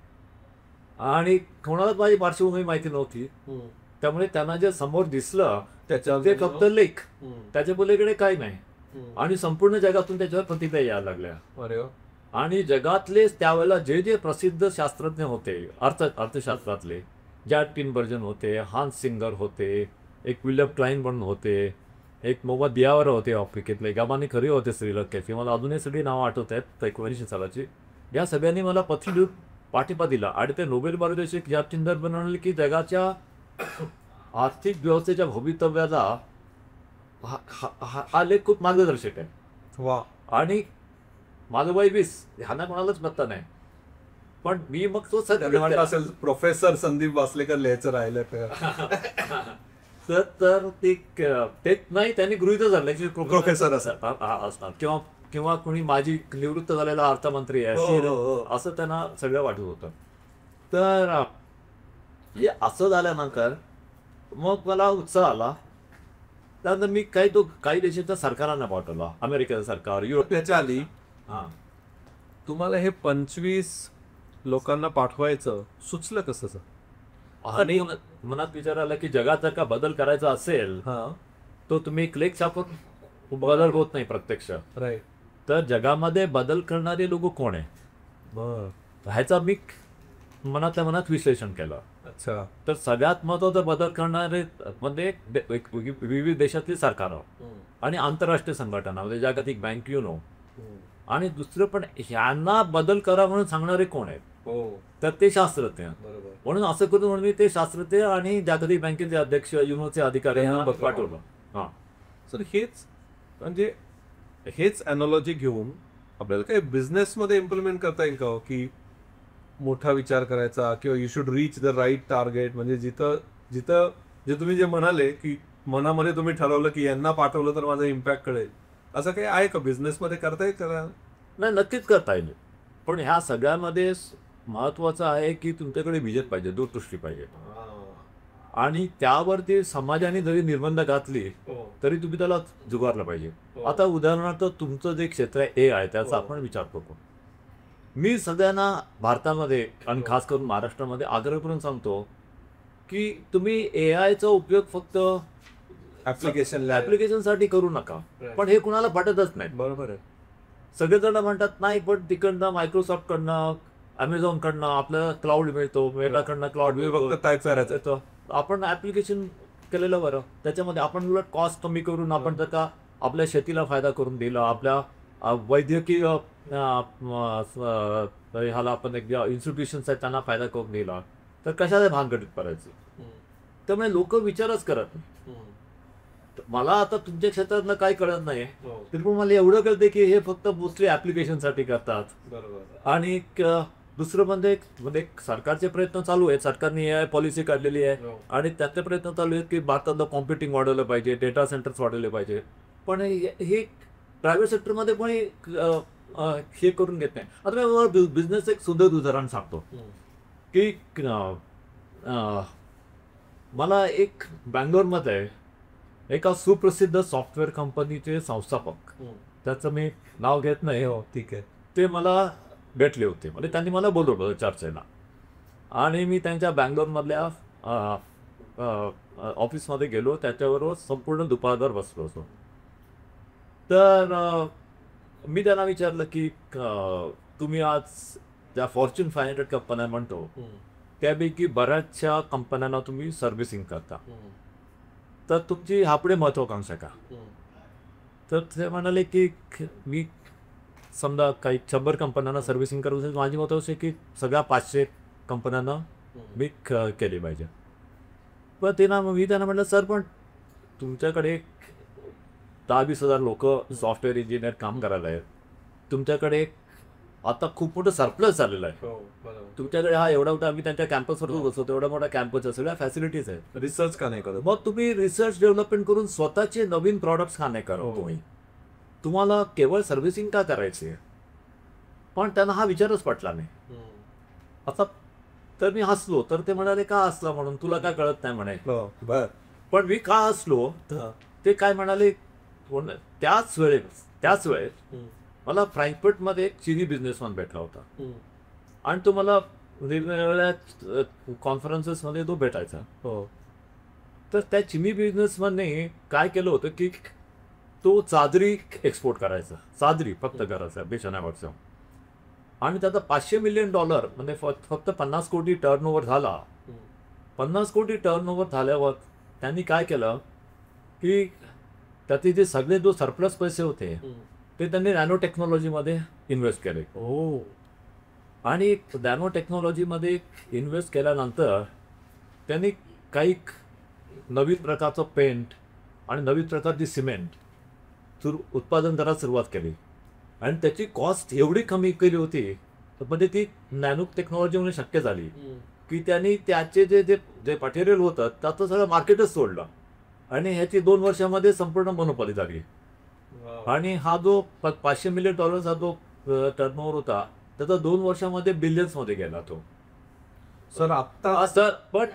आणि कोणालाच माझी पार्श्वभूमी माहिती नव्हती. त्यामुळे त्यांना जे समोर दिसलं ते फक्त लेख, त्याच्या पलीकडे काही नाही. आणि संपूर्ण जगातून त्याच्यावर प्रतिक्रिया यायला लागल्या. आणि जगातले त्यावेळेला जे जे प्रसिद्ध शास्त्रज्ञ होते अर्थशास्त्रातले, जॅक टिनबर्जन होते, हान्स सिंगर होते, एक विल्यम क्लाईन म्हणून होते, एक मोहम्मद दियावर होते आफ्रिकेतले, गमानी खरी होते श्रीलंकेचे. मला अजूनही सगळी नावं आठवत आहेत 1900 सालाची. या सगळ्यांनी मला पत्र लिहून पाठिंबा दिला आणि ते नोबेल पारितोषिक जॅक टिनबर्जन म्हणाले की जगाच्या आर्थिक व्यवस्थेच्या भवितव्याला हा लेख खूप मार्गदर्शक आहे. वा. आणि माझं वय 20, ह्यांना कोणालाच पत्ता नाही, पण मी मग तो म्हटलं असेल प्रोफेसर संदीप वासलेकर लिहायचं राहिलं तर ते नाही, त्यांनी गृहीत धरलं की प्रोफेसर असणार किंवा कोणी माझी निवृत्त झालेला अर्थमंत्री आहे असं त्यांना सगळं वाटत होतं. तर असं झाल्यानंतर मग मला उत्साह आला. त्यानंतर मी काही देशाच्या सरकारांना पाठवला, अमेरिकेचं सरकार, त्याच्या आली. हां, तुम्हाला हे 25 लोकांना पाठवायचं सुचलं कसं? आणि मनात विचार आला की जगात जर का बदल करायचा असेल तो तुम्ही क्लिक छापून बदल होत नाही प्रत्यक्ष. राईट. तर जगामध्ये बदल करणारे लोक कोण आहे, ह्याचा मी मनातल्या मनात विश्लेषण केलं. अच्छा. तर सगळ्यात महत्त्वाचा बदल करणारे म्हणजे विविध देशातली सरकारं आणि आंतरराष्ट्रीय संघटना म्हणजे जागतिक बँक, युनो. आणि दुसरं पण ह्यांना बदल करा म्हणून सांगणारे कोण आहेत, तर ते शास्त्रज्ञ. म्हणून असं करून मी ते शास्त्रज्ञ आणि जागतिक बँकेचे अध्यक्ष, युनोचे अधिकारी यांना पाठवलं. हां, सर हेच अॅनॉलॉजी घेऊन आपल्याला काही बिझनेसमध्ये इम्प्लिमेंट करता येईल का हो? की मोठा विचार करायचा किंवा you should reach the right target, म्हणजे जिथं जे तुम्ही जे म्हणाले की मनामध्ये तुम्ही ठरवलं की यांना पाठवलं तर माझा इम्पॅक्ट कळेल, असं काही आहे का बिझनेसमध्ये करता येईल का? नाही, नक्कीच करता येईल. पण ह्या सगळ्यामध्ये महत्त्वाचं आहे की तुमच्याकडे विजन पाहिजे, दूरदृष्टी पाहिजे. आणि त्यावरती समाजाने जरी निर्बंध घातली तरी तुम्ही त्याला जुगारलं पाहिजे. आता उदाहरणार्थ तुमचं जे क्षेत्र आहे AI, त्याचा आपण विचार करतो. मी सगळ्यांना भारतामध्ये आणि खास करून महाराष्ट्रामध्ये आग्रह करून सांगतो की तुम्ही AIचा उपयोग फक्त ऍप्लिकेशनसाठी करू नका. पण हे कुणाला पटतच नाही. बरोबर आहे. सगळेजण म्हणतात नाही, पण तिकडनं मायक्रोसॉफ्टकडनं, अमेझॉनकडनं आपल्याला क्लाउड मिळतो, मेटाकडनं क्लाउड फक्त टाईप करायचं. येतो. आपण ऍप्लिकेशन केलेलं बरं. त्याच्यामध्ये आपण उलट कॉस्ट कमी करून आपण जर का आपल्या शेतीला फायदा करून दिला, आपल्या वैद्यकीय ह्याला आपण एक इन्स्टिट्यूशन्स आहेत त्यांना फायदा करून दिला, तर कशाला भानगडीत पडायचं. त्यामुळे लोक विचारच करत नाही. मला आता तुमच्या क्षेत्रातलं काही कळत नाही, तरी पण मला एवढं कळते की हे फक्त मोस्टली ऍप्लिकेशनसाठी करतात. आणि दुसरं म्हणजे सरकारचे प्रयत्न चालू आहेत, सरकारने AI पॉलिसी काढलेली आहे आणि त्याचे प्रयत्न चालू आहेत की भारतातलं कॉम्प्युटिंग वाढवलं पाहिजे, डेटा सेंटर्स वाढवले पाहिजे. पण हे प्रायव्हेट सेक्टरमध्ये पण हे करून घेत नाही. आता मी बिझनेस एक सुंदर उदाहरण सांगतो की मला एक बँगलोरमध्ये एका सुप्रसिद्ध सॉफ्टवेअर कंपनीचे संस्थापक, त्याचं मी नाव घेत नाही, हो ठीक आहे, ते मला भेटले होते. म्हणजे त्यांनी मला बोलवलं होतं चर्चेला आणि मी त्यांच्या बँगलोरमधल्या ऑफिसमध्ये गेलो. त्याच्याबरोबर संपूर्ण दुपारभर बसलो होतो. तर मी त्यांना विचारलं की तुम्ही आज ज्या फॉर्च्यून 500 कंपन्या म्हणतो त्यापैकी बऱ्याचशा कंपन्यांना तुम्ही सर्व्हिसिंग करता, तर तुमची ह्यापुढे महत्वाकांक्षा का? तर ते म्हणाले की मी समजा काही 100 कंपन्यांना सर्व्हिसिंग करत असेल, माझी मत असे की सगळ्या 500 कंपन्यांना मी केली पाहिजे. पण मी त्यांना म्हटलं सर, पण तुमच्याकडे 10-20 हजार लोक सॉफ्टवेअर इंजिनियर काम करायला आहेत, तुमच्याकडे आता खूप मोठं सरप्लस झालेलं आहे, तुमच्याकडे हा एवढा मोठा, आम्ही त्यांच्या कॅम्पसवर बसवतो, एवढा मोठा कॅम्पस आहे, सगळ्या फॅसिलिटीज आहेत, रिसर्च का नाही करत? मग तुम्ही रिसर्च डेव्हलपमेंट करून स्वतःचे नवीन प्रॉडक्ट्स का नाही करत? तुम्हाला केवळ सर्व्हिसिंग का करायची आहे? पण त्यांना हा विचारच पटला नाही. आता तर मी हसलो. तर ते म्हणाले का हसला म्हणून, तुला काय कळत नाही म्हणे. पण मी का हसलो ते काय म्हणाले, त्याच वेळेत मला फ्रँकफर्टमध्ये एक चिनी बिझनेसमॅन भेटला होता आणि तो मला वेगवेगळ्या कॉन्फरन्सेसमध्ये तो भेटायचा. तर त्या चिनी बिझनेसमॅनने काय केलं होतं की तो चादरी एक्सपोर्ट करायचा, चादरी फक्त करायचा बेचण्यावरचा, आणि त्याचा $500 मिलियन म्हणजे फक्त 50 कोटी टर्नओव्हर झाला. 50 कोटी टर्नओव्हर झाल्यावर त्यांनी काय केलं की त्याचे जे सगळे जो सरप्लस पैसे होते ते त्यांनी नॅनो टेक्नॉलॉजीमध्ये इन्व्हेस्ट केले. आणि नॅनो टेक्नॉलॉजीमध्ये इन्व्हेस्ट केल्यानंतर त्यांनी काही नवीन प्रकारचं पेंट आणि नवीन प्रकारची सिमेंट उत्पादन करायला सुरुवात केली. आणि त्याची कॉस्ट एवढी कमी केली होती म्हणजे ती नॅनो टेक्नॉलॉजीमुळे शक्य झाली की त्यांनी त्याचे जे जे जे मटेरियल होतं त्याचं सगळं मार्केटच सोडलं आणि ह्याची 2 वर्षामध्ये संपूर्ण मोनोपॉली झाली. आणि हा जो $500 मिलियन हा जो टर्नओव्हर होता त्याचा 2 वर्षामध्ये बिलियन्समध्ये गेला तो. सर आता सर पण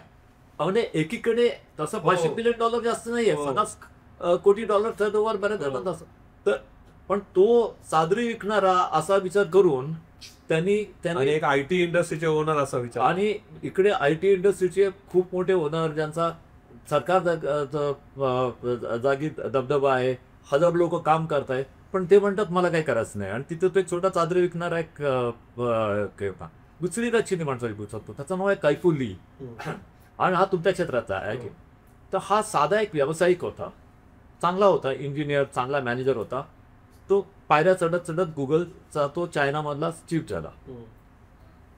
म्हणजे एकीकडे तसं $500 मिलियन जास्त नाहीये, $50 कोटी टर्नओव्हर बऱ्याच झालं तसं. तर पण तो चादरी विकणारा असा विचार करून त्यांनी एक IT इंडस्ट्रीचे ओनर असा विचार आणि इकडे IT इंडस्ट्रीचे खूप मोठे ओनर ज्यांचा सरकार जागी दबदबा आहे, 1000 लोक काम करताय, पण ते म्हणतात मला काही करायचं नाही. आणि तिथं तो एक छोटा चादरी विकणारा एक गुजरी रचिनी माणसाची पुस्तक त्याचं नाव आहे कैफुली आणि हा तुमच्या क्षेत्राचा आहे की. तर हा साधा एक व्यावसायिक होता, चांगला होता, इंजिनियर, चांगला मॅनेजर होता. तो पायऱ्या चढत चढत गुगलचा तो चायनामधला चीफ झाला.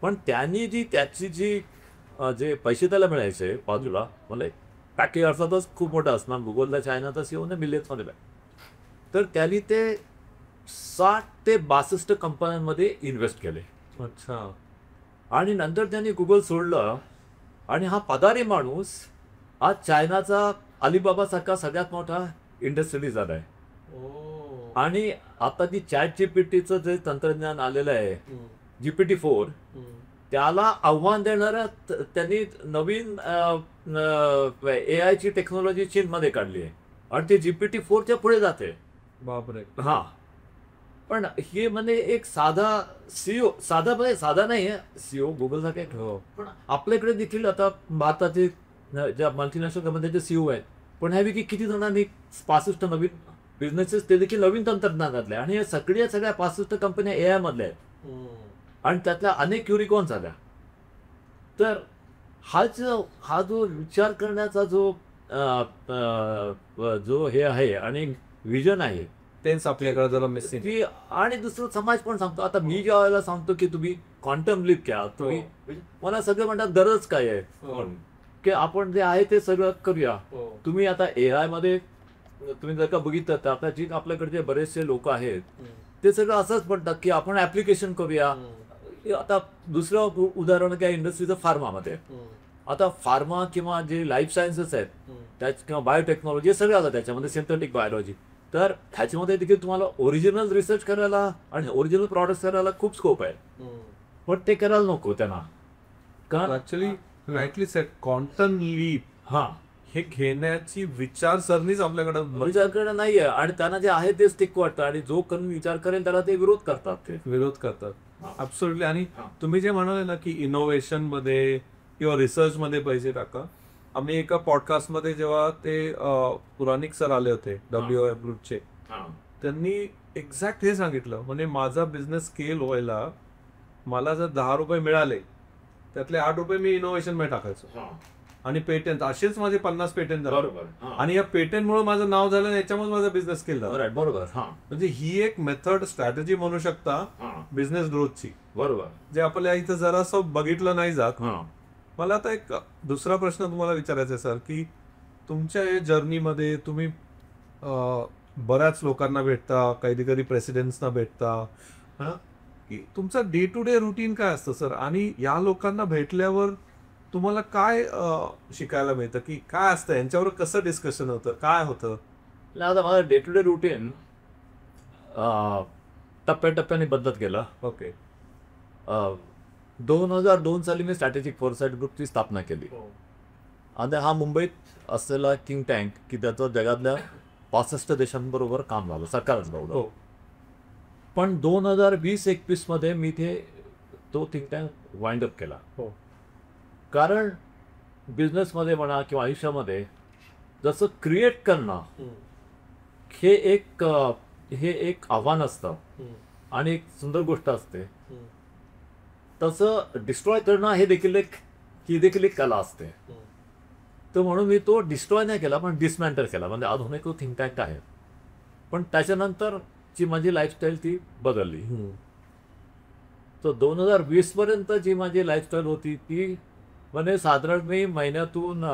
पण त्यांनी त्याची जे पैसे त्याला मिळायचे बाजूला मला पॅकेज अर्थातच खूप मोठं असणार, गुगलला चायनाचा सीओ ने मिलियन्समध्ये तर त्यांनी ते 60 ते 62 कंपन्यांमध्ये इन्व्हेस्ट केले. अच्छा. आणि नंतर त्यांनी गुगल सोडलं आणि हा पदारी माणूस आज चायनाचा अलिबाबासारखा सगळ्यात मोठा इंडस्ट्रियलिस्ट झाला आहे. आणि आता जी ChatGPTचं जे तंत्रज्ञान आलेलं आहे GPT-4 त्याला आव्हान देणाऱ्या त्यांनी नवीन AI ची टेक्नॉलॉजी चीनमध्ये काढली आहे आणि ते GPT-4च्या पुढे जाते. बापरे. हा पण हे म्हणजे एक साधा सीओ, साधा नाही आहे सीओ गुगलचा काय, पण आपल्याकडे देखील आता भारताचे ज्या मल्टीनॅशनल कंपन्यांचे सीओ आहेत, पण ह्यापैकी किती जणांनी 65 नवीन बिझनेसेस ते देखील नवीन तंत्रज्ञानातले आणि या सगळ्या 65 कंपन्या AI मधल्या आहेत आणि त्यातल्या अनेक युनिकॉर्न झाल्या. तर हा जो विचार करण्याचा जो हे आहे आणि विजन आहे तेच आपल्याकडे जरा मिसिंग की. आणि दुसरं समाज पण सांगतो, आता मी ज्या वेळेला सांगतो की तुम्ही क्वांटम लीप घ्या, तुम्ही मला सगळं म्हणतात गरज काय आहे की आपण जे आहे ते सगळं करूया. तुम्ही आता AI मध्ये तुम्ही जर का बघितलं तर आता जी आपल्याकडचे बरेचसे लोक आहेत ते सगळं असंच म्हणतात की आपण ऍप्लिकेशन करूया. आता दुसरं उदाहरण काय इंडस्ट्रीचं फार्मामध्ये, आता फार्मा किंवा जे लाईफ सायन्सेस आहेत किंवा बायोटेक्नॉलॉजी हे सगळं आलं त्याच्यामध्ये, सिंथेटिक बायोलॉजी. तर ह्याच्यामध्ये देखील तुम्हाला ओरिजिनल रिसर्च करायला आणि ओरिजिनल प्रॉडक्ट करायला खूप स्कोप आहे, पण ते करायला नको त्यांना. कारण actually rightly set quantum leap हे घेण्याची विचारसरणीच आपल्याकडे नाहीये आणि त्यांना जे आहे तेच टिक वाटतं आणि जो करून विचार करेल त्याला ते विरोध करतात. ऍब्सोल्युटली. आणि तुम्ही जे म्हणाले ना की इनोव्हेशन मध्ये किंवा रिसर्च मध्ये पैसे टाका, आम्ही एका पॉडकास्टमध्ये जेव्हा ते पुराणिक सर आले होते WOF ग्रुपचे, त्यांनी एक्झॅक्ट हे सांगितलं, म्हणजे माझा बिझनेस स्केल व्हायला मला जर ₹10 मिळाले त्यातले ₹8 मी इनोव्हेशन मध्ये टाकायचो आणि पेटंट असेच माझे 50 पेटंट झाले आणि या पेटंटमुळे माझं नाव झालं, याच्यामुळे माझा बिझनेस स्केल झाला. बरोबर. म्हणजे ही एक मेथड स्ट्रॅटेजी म्हणू शकता बिझनेस ग्रोथची. बरोबर. जे आपल्या इथं जरासं बघितलं नाही जात. मला आता एक दुसरा प्रश्न तुम्हाला विचारायचा आहे सर, की तुमच्या या जर्नीमध्ये तुम्ही बऱ्याच लोकांना भेटता, कधी प्रेसिडेंट्सना भेटता, की तुमचं डे टू डे रुटीन काय असतं सर? आणि या लोकांना भेटल्यावर तुम्हाला काय शिकायला मिळतं, की काय असतं यांच्यावर, कसं डिस्कशन होतं, काय होतं? आता माझं डे टू डे रुटीन टप्प्याटप्प्याने बदलत गेलं. ओके. 2002 साली मी स्ट्रॅटेजिक फोरसाईट ग्रुपची स्थापना केली. आणि हा मुंबईत असलेला थिंक टँक की त्याचं जगातल्या 65 देशांबरोबर काम झालं, सरकारच लावलं. पण 2020-21 मध्ये मी तो थिंक टँक वाइंड अप केला. कारण बिझनेसमध्ये म्हणा किंवा आयुष्यामध्ये जसं क्रिएट करणं हे एक आव्हान असतं आणि एक सुंदर गोष्ट असते, तसं डिस्ट्रॉय करणं ही देखील एक कला असते. तर म्हणून मी तो डिस्ट्रॉय नाही केला, पण डिसमॅन्टल केला. म्हणजे अजूनही तो थिंक टँक आहे, पण त्याच्यानंतरची माझी लाईफस्टाईल ती बदलली. तर 2020 पर्यंत जी माझी लाईफस्टाईल होती ती म्हणजे साधारण मी महिन्यातून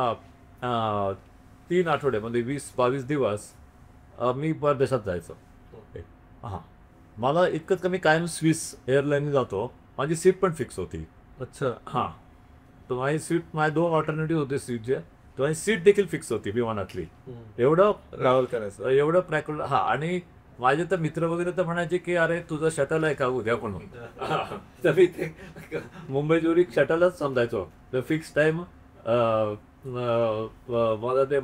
3 आठवडे म्हणजे 20-22 दिवस मी परदेशात जायचो. हां, मला इतकंच कमी कायम स्विस एअरलाईन जातो. माझी सीट पण फिक्स होती. अच्छा. हां, तर माझी सीट, माझे 2 ऑल्टरनेटिव्ह होते सीटचे, तर माझी सीट देखील फिक्स होती विमानातली. एवढं ट्रॅव्हल करायचं. एवढं प्रॅक्टिकल. हां, आणि माझे तर मित्र वगैरे तर म्हणायचे की अरे तुझं शटल आहे का उद्या म्हणून. तर मी ते मुंबई जुरिक शटलच समजायचो. तर फिक्स टाईम मला ते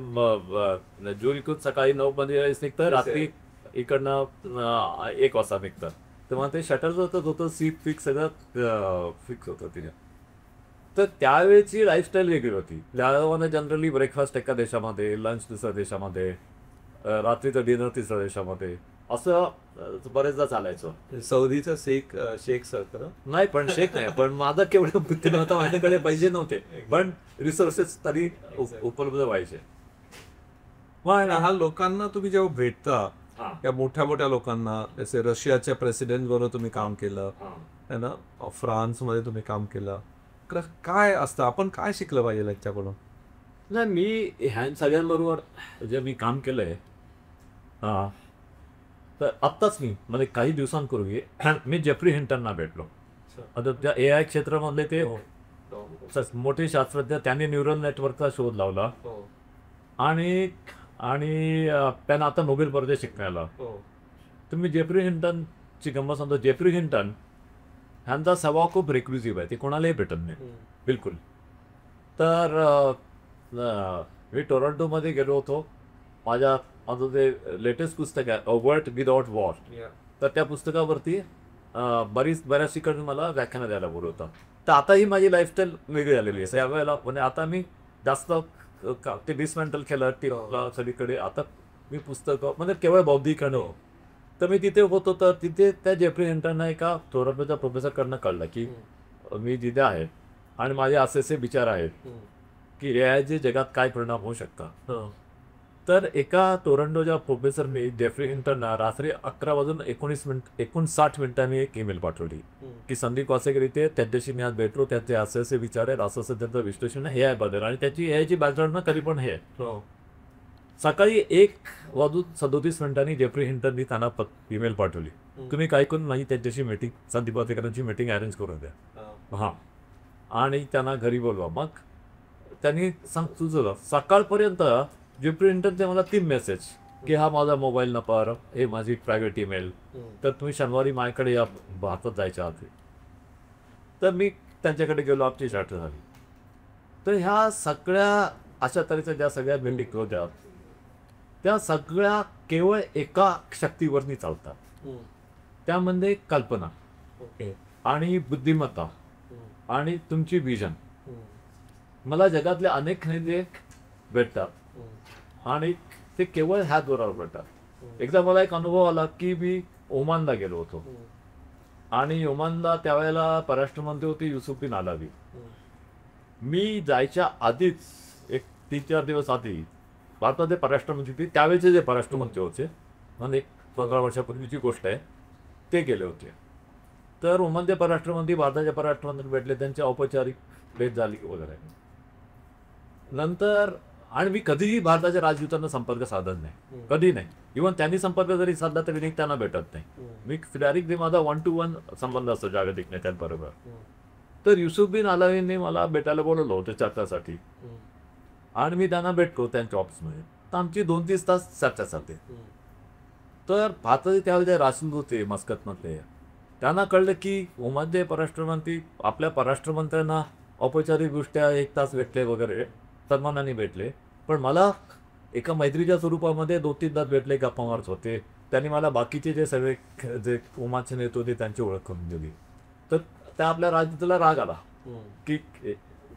जुरिकून सकाळी 9 मध्ये निघतं, रात्री इकडनं 1 वाजता निघतं. तर मग ते शटलच होतं, सीट फिक्स, सगळं फिक्स होतं तिथे. तर त्यावेळेची लाईफस्टाईल वेगळी होती. त्यावेळेला जनरली ब्रेकफास्ट एका देशामध्ये, लंच दुसऱ्या देशामध्ये, रात्रीचं डिनर तिसऱ्या देशामध्ये, असं बरेचदा चालायचं. सौदीचा शेख सारखं. नाही, पण शेक नाही, पण माझा केवढं बुद्धी नव्हता, माझ्याकडे पैसे नव्हते, पण रिसोर्सेस तरी उपलब्ध व्हायचे. पण हा लोकांना तुम्ही जेव्हा भेटता, हां. या मोठ्या मोठ्या लोकांना, जसे रशियाच्या प्रेसिडेंट बरोबर तुम्ही काम केलं है ना, फ्रान्समध्ये तुम्ही काम केलं, काय असतं, आपण काय शिकलं पाहिजे यांच्याकडून? नाही, मी ह्या सगळ्यांबरोबर जे मी काम केलंय, हां, तर आत्ताच मी म्हणजे काही दिवसांपूर्वी मी जेफ्री हिंटनना भेटलो. आता त्या AI क्षेत्रामधले ते मोठे शास्त्रज्ञ, त्यांनी न्यूरल नेटवर्कचा शोध लावला आणि आणि त्यांना आता नोबेल पारितोषिक शिकण्याला. तर मी जेफ्री हिंटनची गंमत सांगतो. जेफ्री हिंटन ह्यांचा स्वभाव खूप रिक्लुझिव्ह आहे, ते कोणालाही भेटत नाही बिलकुल. तर मी टोरंटोमध्ये गेलो होतो. माझं जे लेटेस्ट पुस्तक आहे, अ वर्ल्ड विदाउट वॉर, तर त्या पुस्तकावरती बऱ्याचशीकडे मला व्याख्यानं द्यायला बोलवतं. तर आता ही माझी लाईफस्टाईल वेगळी झालेली आहे यावेळेला. म्हणजे आता मी जास्त ते डिसमेंटल केलं टिपला सगळीकडे. आता मी पुस्तकं म्हणजे केवळ बौद्धिक आणि तर मी तिथे होतो. तर तिथे त्या जेफ्री हिंटनना एका टोरंटोच्या प्रोफेसरकडनं कळलं की मी जिथे आहे आणि माझे असे विचार आहेत की AIचे जगात काय परिणाम होऊ शकतात. तर एका टोरंटोच्या प्रोफेसरने जेफ्री हिंटनना रात्री 11:59 एक ईमेल पाठवली की संदीप वासेकर इथे, त्यांच्याशी मी आज भेटलो, त्यांचे असे विचार आहेत, असं त्यांचं विश्लेषण हे आहे बदल, आणि त्याची AIची बॅकग्राऊंड ना कधी पण हे आहे. सकाळी 1:37 जेफ्री हिंटननी त्यांना ईमेल पाठवली, तुम्ही काय करून नाही त्यांच्याशी मीटिंग, संदीप वासेकरांची मीटिंग अरेंज करून द्या. हां, आणि त्यांना घरी बोलवा. मग त्यांनी सुचवलं. सकाळपर्यंत जेफ्री हिंटनचे मला 3 मेसेज की हा माझा मोबाईल नंबर, हे माझी प्रायव्हेट ईमेल, तर तुम्ही शनिवारी माझ्याकडे या भारतात जायच्या आधी. तर मी त्यांच्याकडे गेलो, आमची चर्चा झाली. तर ह्या सगळ्या अशा तऱ्हेच्या ज्या सगळ्या बिल्डिंग होत्या, त्या सगळ्या केवळ एका शक्तीवरती चालतात. त्यामध्ये कल्पना आणि बुद्धिमत्ता आणि तुमची विजन. मला जगातले अनेक नेते भेटतात आणि ते केवळ ह्या जोरावर भेटतात. एकदा मला एक अनुभव आला की मी ओमानला गेलो होतो आणि ओमानला त्यावेळेला परराष्ट्रमंत्री होती युसुफ बिन अलावी. मी जायच्या आधीच 3-4 दिवस आधी भारताचे परराष्ट्रमंत्री होते, त्यावेळेचे जे परराष्ट्रमंत्री होते, म्हणजे 15 वर्षापूर्वीची गोष्ट आहे, ते गेले होते. तर ओमानचे परराष्ट्रमंत्री भारताचे परराष्ट्रमंत्री भेटले, त्यांची औपचारिक भेट झाली वगैरे. नंतर आणि मी कधीही भारताच्या राजदूतांना संपर्क साधत नाही, कधी नाही. इव्हन त्यांनी संपर्क जरी साधला तरी मी त्यांना भेटत नाही. मी डायरेक्टली माझा 1-to-1 संबंध असतो जागतिक नेत्यांबरोबर. तर युसुफ बिन अलावींनी मला भेटायला बोलवलं होतं चर्चासाठी आणि मी त्यांना भेटतो त्यांच्या ऑफिसमध्ये. तर आमची 2-3 तास चर्चा चालते. तर भारताचे त्यावेळेचे राजदूत होते मस्कतमधले, त्यांना कळलं की ओमानचे परराष्ट्रमंत्री आपल्या परराष्ट्रमंत्र्यांना औपचारिकदृष्ट्या 1 तास भेटले वगैरे, सन्मानाने भेटले, पण मला एका मैत्रीच्या स्वरूपामध्ये 2-3 तास भेटले, गप्पा मारत होते. त्यांनी मला बाकीचे जे सगळे जे ओमानचे नेते होते त्यांची ओळख करून दिली. तर त्या आपल्या राजदूताला राग आला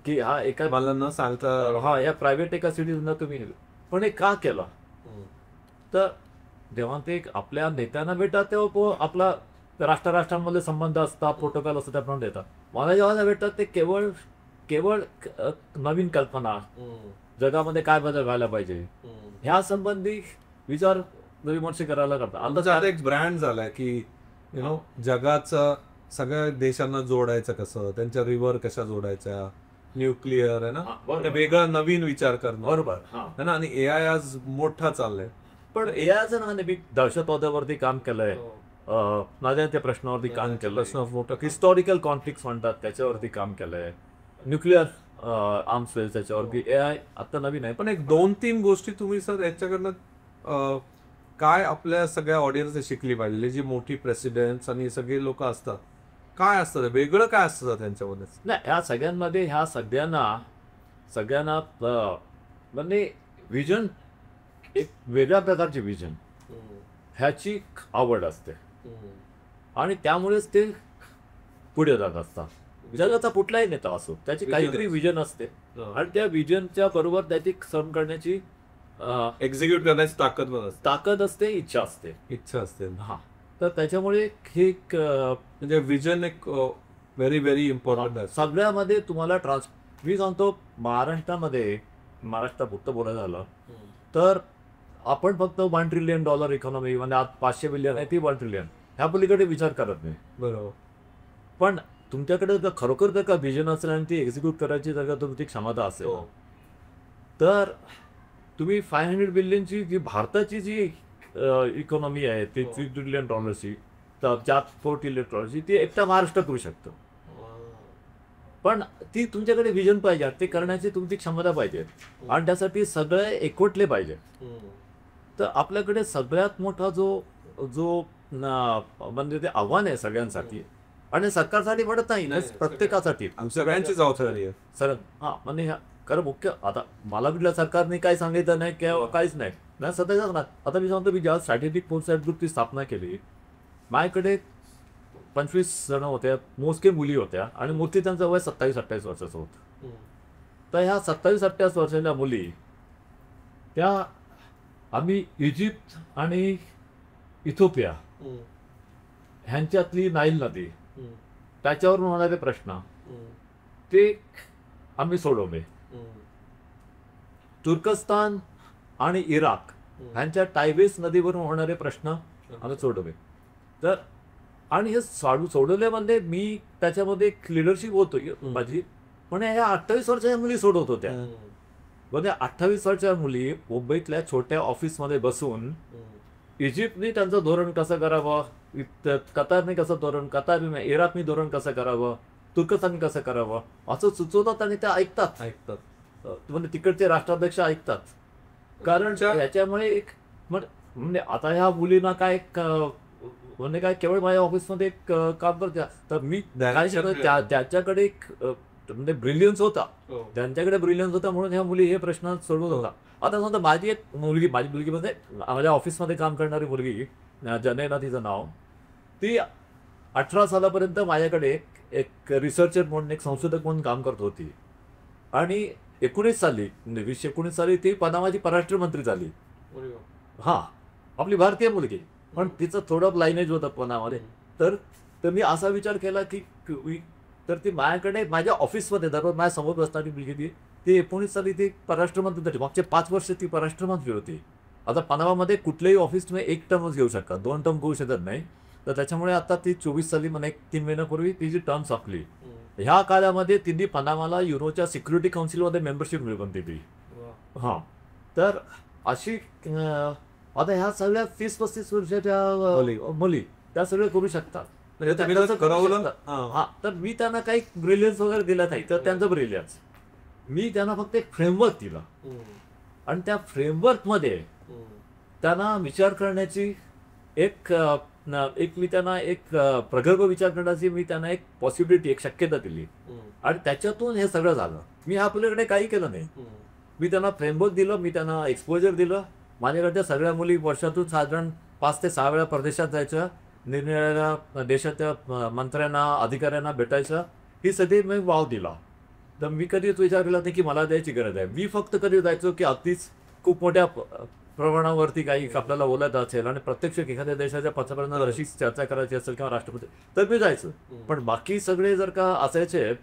की हा एका मला न सांगता हा या प्रायव्हेट एका सिटीजला तुम्ही, पण हे का केलं? तर जेव्हा ते आपल्या नेत्यांना भेटतात तेव्हा आपला राष्ट्रांमधले संबंध असतात, प्रोटोकॉल असतात, त्याप्रमाणे देतात. मला जेव्हा भेटतात ते केवळ नवीन कल्पना जगामध्ये काय बदल व्हायला पाहिजे ह्या संबंधी विचार विमर्श करायला करतात. आमचा आता एक ब्रँड झालाय की जगाचं सगळ्या देशांना जोडायचं कसं, त्यांच्या रिव्हर कशा जोडायच्या, न्यूक्लिअर आहे ना, बरोबर. वेगळा नवीन विचार करणं बरोबर. है ना. आणि AI आज मोठा चाललाय. पण एआयचं ना मी दहशतवादावरती काम केलंय, माझ्या त्या प्रश्नावरती काम केलं, मोठं हिस्टॉरिकल कॉन्फ्लिक्ट म्हणतात त्याच्यावरती काम केलंय, न्यूक्लिअर आर्म्स वेल त्याच्यावरती AI आता नवीन आहे. पण एक 2-3 गोष्टी तुम्ही सर याच्याकडनं काय आपल्या सगळ्या ऑडियन्सने शिकली पाहिजे, जी मोठी प्रेसिडेंट्स आणि सगळे लोक असतात, काय असतं वेगळं, काय असतं त्यांच्यामध्ये? नाही, ह्या सगळ्यांमध्ये ह्या सगळ्यांना म्हणजे विजन, एक वेगळ्या प्रकारचे विजन ह्याची आवड असते आणि त्यामुळेच ते पुढे जात असतात. जगाचा कुठलाही नेता असो त्याची काहीतरी विजन असते आणि त्या विजनच्या बरोबर त्याची सम करण्याची एक्झिक्यूट करण्याची ताकद असते, इच्छा असते. हा, तर त्याच्यामुळे हे म्हणजे विजन एक व्हेरी व्हेरी इम्पॉर्टंट आहे सगळ्यामध्ये. तुम्हाला मी सांगतो, महाराष्ट्रात फक्त बोलायला झालं तर आपण फक्त $1 ट्रिलियन इकॉनॉमी म्हणजे आज 500 बिलियन आहे, ती 1 ट्रिलियन ह्या पलीकडे विचार करत नाही. बरोबर. पण तुमच्याकडे जर खरोखर जर का विजन असेल आणि ती एक्झिक्यूट करायची जर का तुमची क्षमता असेल तर तुम्ही 500 बिलियनची जी भारताची जी इकॉनॉमी आहे ती $3 ट्रिलियन तर $4 ट्रिलियन ती एकटा महाराष्ट्र करू शकतो. पण ती तुमच्याकडे विजन पाहिजे, ते करण्याची तुमची क्षमता पाहिजे आणि त्यासाठी सगळे एकवटले पाहिजे. तर आपल्याकडे सगळ्यात मोठा जो म्हणजे ते आव्हान आहे सगळ्यांसाठी आणि सरकारसाठी पडत नाही, प्रत्येकासाठी सगळ्यांची जबाबदारी आहे सर. हा, म्हणजे खरं मुख्य आता मला कुठल्या सरकारने काही सांगितलं नाही किंवा काहीच नाही सध्या ना. आता मी सांगतो, मी जेव्हा स्ट्रॅटेजिक फोर्साईट ग्रुपची स्थापना केली, माझ्याकडे 25 जण होत्या, मोजके मुली होत्या आणि मूर्ती त्यांचं वय 27-28 वर्षाचं होतं. तर ह्या 27-28 वर्षाच्या मुली त्या आम्ही इजिप्त आणि इथिओपिया ह्यांच्यातली नाईल नदी त्याच्यावरून होणारे प्रश्न ते आम्ही सोडवले. तुर्कस्तान आणि इराक ह्यांच्या टायबेस नदीवरून होणारे प्रश्न आम्ही सोडवले. तर आणि हे सोडवल्यामध्ये मी त्याच्यामध्ये एक लिडरशिप होतो माझी, पण ह्या 28 वर्षाच्या मुली सोडवत होत्या. म्हणजे 28 वर्षाच्या मुली मुंबईतल्या छोट्या ऑफिसमध्ये बसून इजिप्तने त्यांचं धोरण कसं करावं, कतारने कसं धोरण, इराकने धोरण कसं करावं, तुर्कस्तानने कसं करावं असं सुचवतात आणि त्या ऐकतात. म्हणजे तिकडचे राष्ट्राध्यक्ष ऐकतात. कारण याच्यामुळे एक म्हणजे आता ह्या मुलींना काय म्हणजे काय केवळ माझ्या ऑफिसमध्ये एक काम करत्या, तर मी काय त्याच्याकडे एक म्हणजे ब्रिलियन्स होता, त्यांच्याकडे ब्रिलियन्स होता म्हणून ह्या मुली हे प्रश्न सोडवत होता. आता समजा माझी मुलगी म्हणजे माझ्या ऑफिसमध्ये काम करणारी मुलगी जनेना तिचं नाव, ती 18 सालापर्यंत माझ्याकडे एक रिसर्चर म्हणून, एक संशोधक म्हणून काम करत होती आणि 2019 साली ती पनामाची परराष्ट्र मंत्री झाली. हा, आपली भारतीय मुलगी, पण तिचं थोडं लाईनेज होतं पनामध्ये. तर मी असा विचार केला की तर ती माझ्याकडे माझ्या ऑफिसमध्ये दररोज माझ्या समोर बसणारी मुलगी ती 19 साली ती परराष्ट्रमंत्री झाली. मागचे 5 वर्ष ती परराष्ट्रमंत्री होती. आता पनामामध्ये कुठल्याही ऑफिस तुम्ही 1 टर्मच घेऊ शकता, 2 टर्म घेऊ शकत नाही. तर त्याच्यामुळे आता ती 24 साली मला 3 महिन्यापूर्वी तिची टर्म संपली. ह्या काळामध्ये तिने पनामाला युरोच्या सिक्युरिटी काउन्सिलमध्ये मेंबरशिप मिळवून दिली. हां, तर अशी आता ह्या सगळ्या 30-35 वर्षाच्या मुली त्या सगळं करू शकतात. हा, तर मी त्यांना काही ब्रिलियन्स वगैरे दिला नाही, तर त्यांचं ब्रिलियन्स मी त्यांना फक्त एक फ्रेमवर्क दिला आणि त्या फ्रेमवर्कमध्ये त्यांना विचार करण्याची एक मी त्यांना एक प्रगल्भ विचार करण्याची मी त्यांना एक पॉसिबिलिटी, एक शक्यता दिली आणि त्याच्यातून हे सगळं झालं. मी आपल्याकडे काही केलं नाही. मी त्यांना फ्रेमवर्क दिलं, मी त्यांना एक्सपोजर दिलं. माझ्याकडच्या सगळ्या मुली वर्षातून साधारण 5 ते 6 वेळा परदेशात जायचं, निरनिराळ्या देशाच्या मंत्र्यांना, अधिकाऱ्यांना भेटायचं, ही सगळी मी वाव दिला. तर मी कधीच विचार केला नाही की मला द्यायची गरज आहे. मी फक्त कधी जायचो की अगदीच खूप मोठ्या प्रमाणावरती काही आपल्याला बोलायचं असेल आणि प्रत्यक्ष एखाद्या देशाच्या पंतप्रधानांना अशी चर्चा करायची असेल किंवा राष्ट्रपती, तर मी जायचो. पण बाकी सगळे जर का असायचे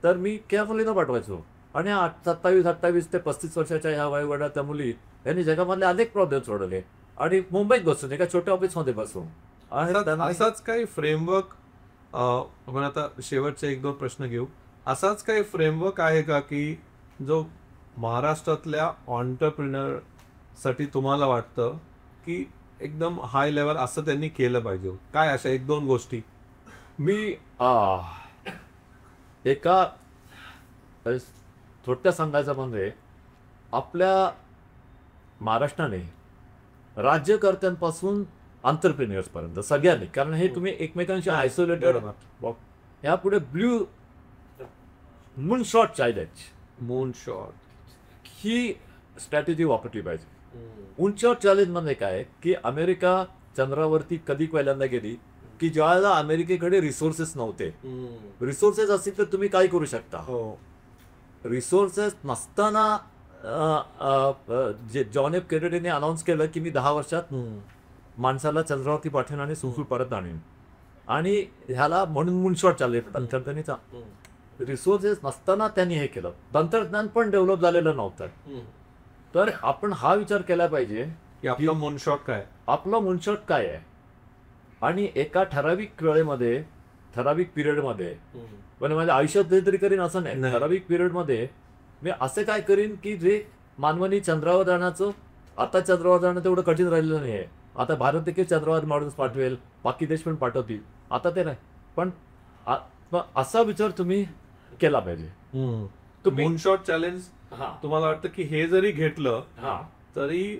तर मी केअरफुली न पाठवायचो आणि 27 ते 35 वर्षाच्या ह्या वयोगटातल्या मुली यांनी जगामधले अनेक प्रॉब्लेम सोडवले आणि मुंबईत बसून एका छोट्या ऑफिसमध्ये बसून आणि त्यांना- असाच काही फ्रेमवर्क आपण आता शेवटचे 1-2 प्रश्न घेऊ. असाच काही फ्रेमवर्क आहे का की जो महाराष्ट्रातल्या ऑन्टरप्रिनर साठी तुम्हाला वाटतं की एकदम हाय लेवल असं त्यांनी केलं पाहिजे? काय अशा 1-2 गोष्टी? मी एका थोडक्यात सांगायचं म्हणजे आपल्या महाराष्ट्राने राज्यकर्त्यांपासून entrepreneurs पर्यंत सगळ्यांनी, कारण हे तुम्ही एकमेकांशी आयसोलेटेड यापुढे ब्ल्यू मूनशॉट चॅलेंज मूनशॉट ही स्ट्रॅटेजी वापरली पाहिजे. मूनशॉट चॅलेंज म्हणजे काय की अमेरिका चंद्रावरती कधी पहिल्यांदा गेली की ज्यावेळेला अमेरिकेकडे रिसोर्सेस नव्हते. रिसोर्सेस असतील तर तुम्ही काय करू शकता. रिसोर्सेस नसताना जे जॉन एफ केनेडीने अनाऊन्स केलं की मी 10 वर्षात माणसाला चंद्रावरती पाठवून आणि सुखी परत आणीन, आणि ह्याला म्हणून मूनशॉट चालले तंत्रज्ञानीचा. रिसोर्सेस नसताना त्यांनी हे केलं. तंत्रज्ञान पण डेव्हलप झालेलं नव्हतं. तर आपण हा विचार केला पाहिजे की आपला मूनशॉट काय, आपलं मूनशॉट काय आहे, आणि एका ठराविक वेळेमध्ये ठराविक पिरियडमध्ये पण माझ्या आयुष्यात तरी करीन असं नाही. ठराविक पिरियडमध्ये मी असे काय करीन की जे मानवानी चंद्रावर जाण्याचं, आता चंद्रावर जाणं तेवढं कठीण राहिलेलं नाही आहे. आता भारत देखील चंद्रावर मॉडेल्स पाठवेल, बाकी देश पण पाठवतील, आता ते नाही. पण असा विचार तुम्ही केला पाहिजे. तुम्ही मूनशॉट चॅलेंज तुम्हाला वाटतं की हे जरी घेतलं तरी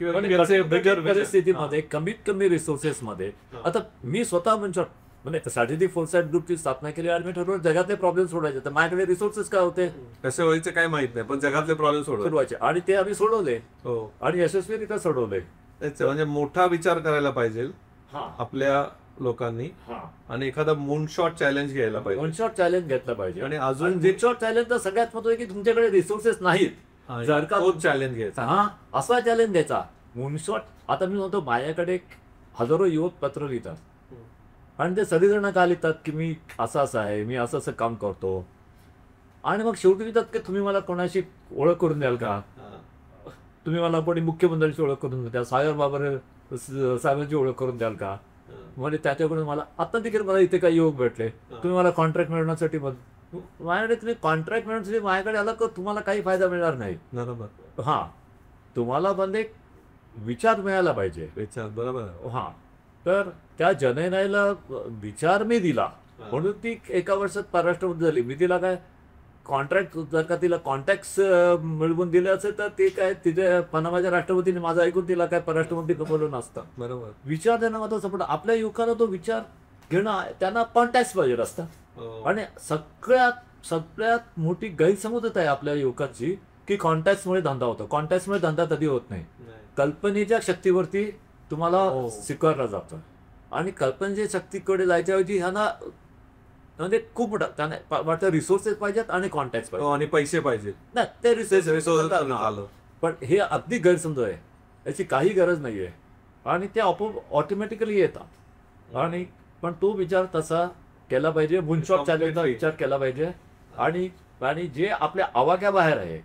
परिस्थितीमध्ये कमीत कमी रिसोर्सेस मध्ये, आता मी स्वतः म्हणजे स्ट्रॅटेजिक फोरसाइट ग्रुपची स्थापना केली आणि मी ठरवलं जगातले प्रॉब्लेम सोडवायचे. तर माझ्याकडे रिसोर्सेस काय होते, कसे व्हायचे काय माहित नाही, पण जगातले प्रॉब्लेम सोडवायचे, आणि ते आम्ही सोडवले आणि यशस्वीरित्या सोडवले. म्हणजे मोठा विचार करायला पाहिजे आपल्या लोकांनी आणि एखादा मूनशॉट चॅलेंज घ्यायला पाहिजे. मूनशॉट चॅलेंज घेतला पाहिजे. आणि अजून मूनशॉट चॅलेंज तर सगळ्यात महत्त्वाचं की तुमच्याकडे रिसोर्सेस नाहीत, जर का चॅलेंज घ्यायचा, असा चॅलेंज द्यायचा. मूनशॉट, आता मी म्हणतो माझ्याकडे हजारो युवक पत्र लिहितात आणि ते सगळेजण का लिहितात की मी असं आहे, मी असं काम करतो, आणि मग शेवटी लिहितात की तुम्ही मला कोणाशी ओळख करून द्याल का, तुम्ही मला कोणी मुख्यमंत्र्यांची ओळख करून द्या, सागर बाबर साहेबांची ओळख करून द्याल का. म्हणजे त्याच्याकडून मला आता देखील मला इथे काही युवक भेटले, तुम्ही मला कॉन्ट्रॅक्ट मिळवण्यासाठी माझ्याकडे तुम्ही कॉन्ट्रॅक्ट मिळवण्यासाठी माझ्याकडे आला तर तुम्हाला काही फायदा मिळणार नाही. बरोबर. तुम्हाला म्हणजे विचार मिळायला पाहिजे. विचार, बरोबर. तर त्या जनयनाला विचार मी दिला म्हणून ती 1 वर्षात परराष्ट्रमंत्री झाली. मी तिला काय कॉन्ट्रॅक्ट, जर का तिला कॉन्टॅक्ट्स मिळवून दिले असेल तर ते काय तिच्या पनामाच्या राष्ट्रपतीने माझं ऐकून तिला काय परराष्ट्रमंत्री कमवलं नसतं. बरोबर. विचार देणं महत्वाचं, पण आपल्या युवकांना तो विचार घेणं, त्यांना कॉन्टॅक्ट्स पाहिजे असतं. आणि सगळ्यात मोठी गैरसमजत आहे आपल्या युवकांची की कॉन्टॅक्ट्समुळे धंदा होतो. कॉन्टॅक्ट्समुळे धंदा कधी होत नाही. कल्पनेच्या शक्तीवरती तुम्हाला स्वीकारलं जातं, आणि कल्पनेच्या शक्तीकडे जायच्याऐवजी ह्यांना म्हणजे खूप मोठा त्यांना वाटतं रिसोर्सेस पाहिजेत आणि कॉन्टॅक्ट पाहिजे आणि पैसे पाहिजे. नाही, ते रिसोर्सेस आलं, पण हे अगदी गैरसमज आहे. याची काही गरज नाही आहे आणि ते ऑटोमॅटिकली येतात. आणि पण तो विचार तसा केला पाहिजे, मूनशॉट चॅलेंजचा विचार केला पाहिजे, आणि जे आपल्या आवाक्याबाहेर आहे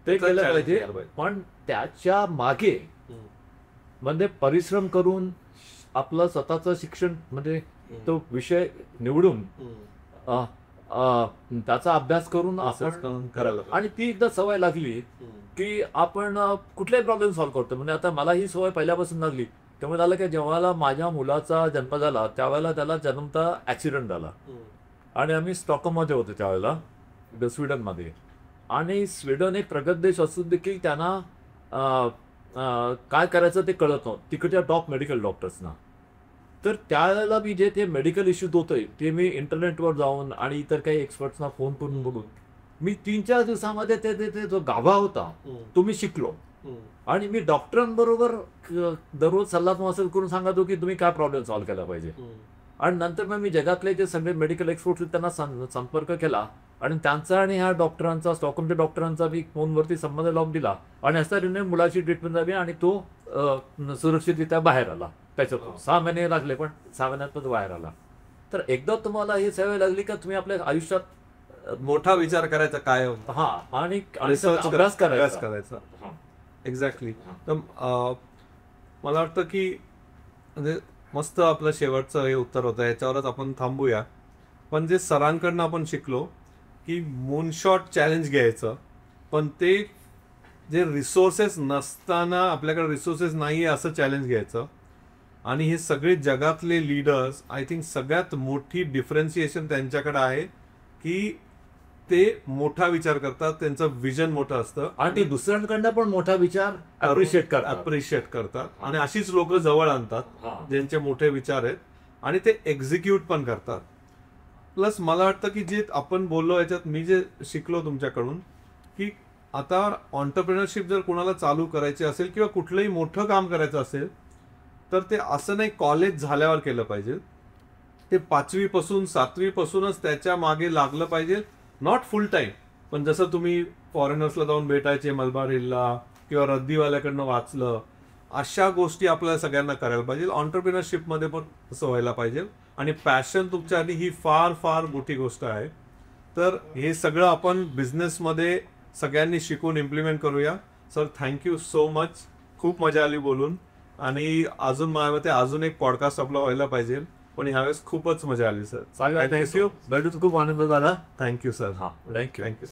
ते केलं पाहिजे. पण त्याच्या मागे म्हणजे परिश्रम करून आपलं स्वतःचं शिक्षण म्हणजे तो विषय निवडून त्याचा अभ्यास करून असं करायला. आणि ती एकदा सवय लागली की आपण कुठलाही प्रॉब्लेम सॉल्व्ह करतो. म्हणजे आता मला ही सवय पहिल्यापासून लागली, त्यामुळे झालं की जेव्हा माझ्या मुलाचा जन्म झाला त्यावेळेला त्याला जन्मता ॲक्सिडेंट झाला, आणि आम्ही स्टॉकहोममध्ये होतो त्यावेळेला, स्वीडनमध्ये. आणि स्वीडन एक प्रगत देश असून देखील त्यांना काय करायचं ते कळत नव्हतं तिकडच्या टॉप मेडिकल डॉक्टर्सना. तर त्यावेळेला मी जे ते मेडिकल इश्यूज होते ते मी इंटरनेटवर जाऊन आणि इतर काही एक्सपर्ट्सना फोन करून बघून मी 3-4 दिवसामध्ये ते जो गाभा होता तो मी शिकलो. आणि मी डॉक्टरांबरोबर दररोज सल्लामसलत करून सांगतो की तुम्ही काय प्रॉब्लेम सॉल्व्ह केला पाहिजे. आणि नंतर मग मी जगातले जे सगळे मेडिकल एक्सपर्ट्स त्यांना संपर्क केला, आणि त्यांचा आणि ह्या डॉक्टरांचा, स्टॉकहोमच्या डॉक्टरांचा मी फोनवरती संबंध लावून दिला, आणि अशा रीतीने मुलाची ट्रीटमेंट झाली आणि तो सुरक्षितरित्या बाहेर आला. त्याच्यात 6 महिने लागले, पण 6 महिन्यात तो बाहेर आला. तर एकदा तुम्हाला ही सवय लागली का तुम्ही आपल्या आयुष्यात मोठा विचार करायचा काय हा आणि रिसर्च अभ्यास करायचा. करायचा हा. एक्झॅक्टली. तर मला वाटतं की म्हणजे मस्त आपलं शेवटचं हे उत्तर होतं, याच्यावरच आपण थांबूया. पण जे सरांकडनं आपण शिकलो की मूनशॉट चॅलेंज घ्यायचं, पण ते जे रिसोर्सेस नसताना आपल्याकडे रिसोर्सेस नाही आहे असं चॅलेंज घ्यायचं. आणि हे सगळे जगातले लीडर्स आय थिंक सगळ्यात मोठी डिफरन्सिएशन त्यांच्याकडे आहे की ते मोठा विचार करतात, त्यांचं विजन मोठं असतं आणि ते दुसऱ्यांकडनं पण मोठा विचार अप्रिशिएट करतात आणि अशीच लोक जवळ आणतात हा. ज्यांचे मोठे विचार आहेत आणि ते एक्झिक्यूट पण करतात. प्लस मला वाटतं की जे आपण बोललो याच्यात मी जे शिकलो तुमच्याकडून की आता ऑन्टरप्रिनरशिप जर कोणाला चालू करायची असेल किंवा कुठलंही मोठं काम करायचं असेल तर ते असं नाही कॉलेज झाल्यावर केलं पाहिजे. ते 5वी पासून 7वी पासूनच त्याच्या मागे लागलं पाहिजे. नॉट फुल टाइम, पण जसं तुम्ही फॉरेनर्सला जाऊन भेटायचे मलबार हिलला किंवा रद्दीवाल्याकडनं वाचलं, अशा गोष्टी आपल्याला सगळ्यांना करायला पाहिजे. ऑन्टरप्रिनरशिपमध्ये पण असं व्हायला पाहिजे आणि पॅशन तुमच्यासाठी ही फार फार मोठी गोष्ट आहे. तर हे सगळं आपण बिझनेसमध्ये सगळ्यांनी शिकून इम्प्लिमेंट करूया. सर थँक्यू सो मच, खूप मजा आली बोलून. आणि अजून माझ्या मते अजून एक पॉडकास्ट आपला व्हायला पाहिजे, पण ह्यावेळेस खूपच मजा आली सर. थँक्यू. भेटून खूप आनंद झाला. Thank you sir. हा थँक्यू. थँक्यू.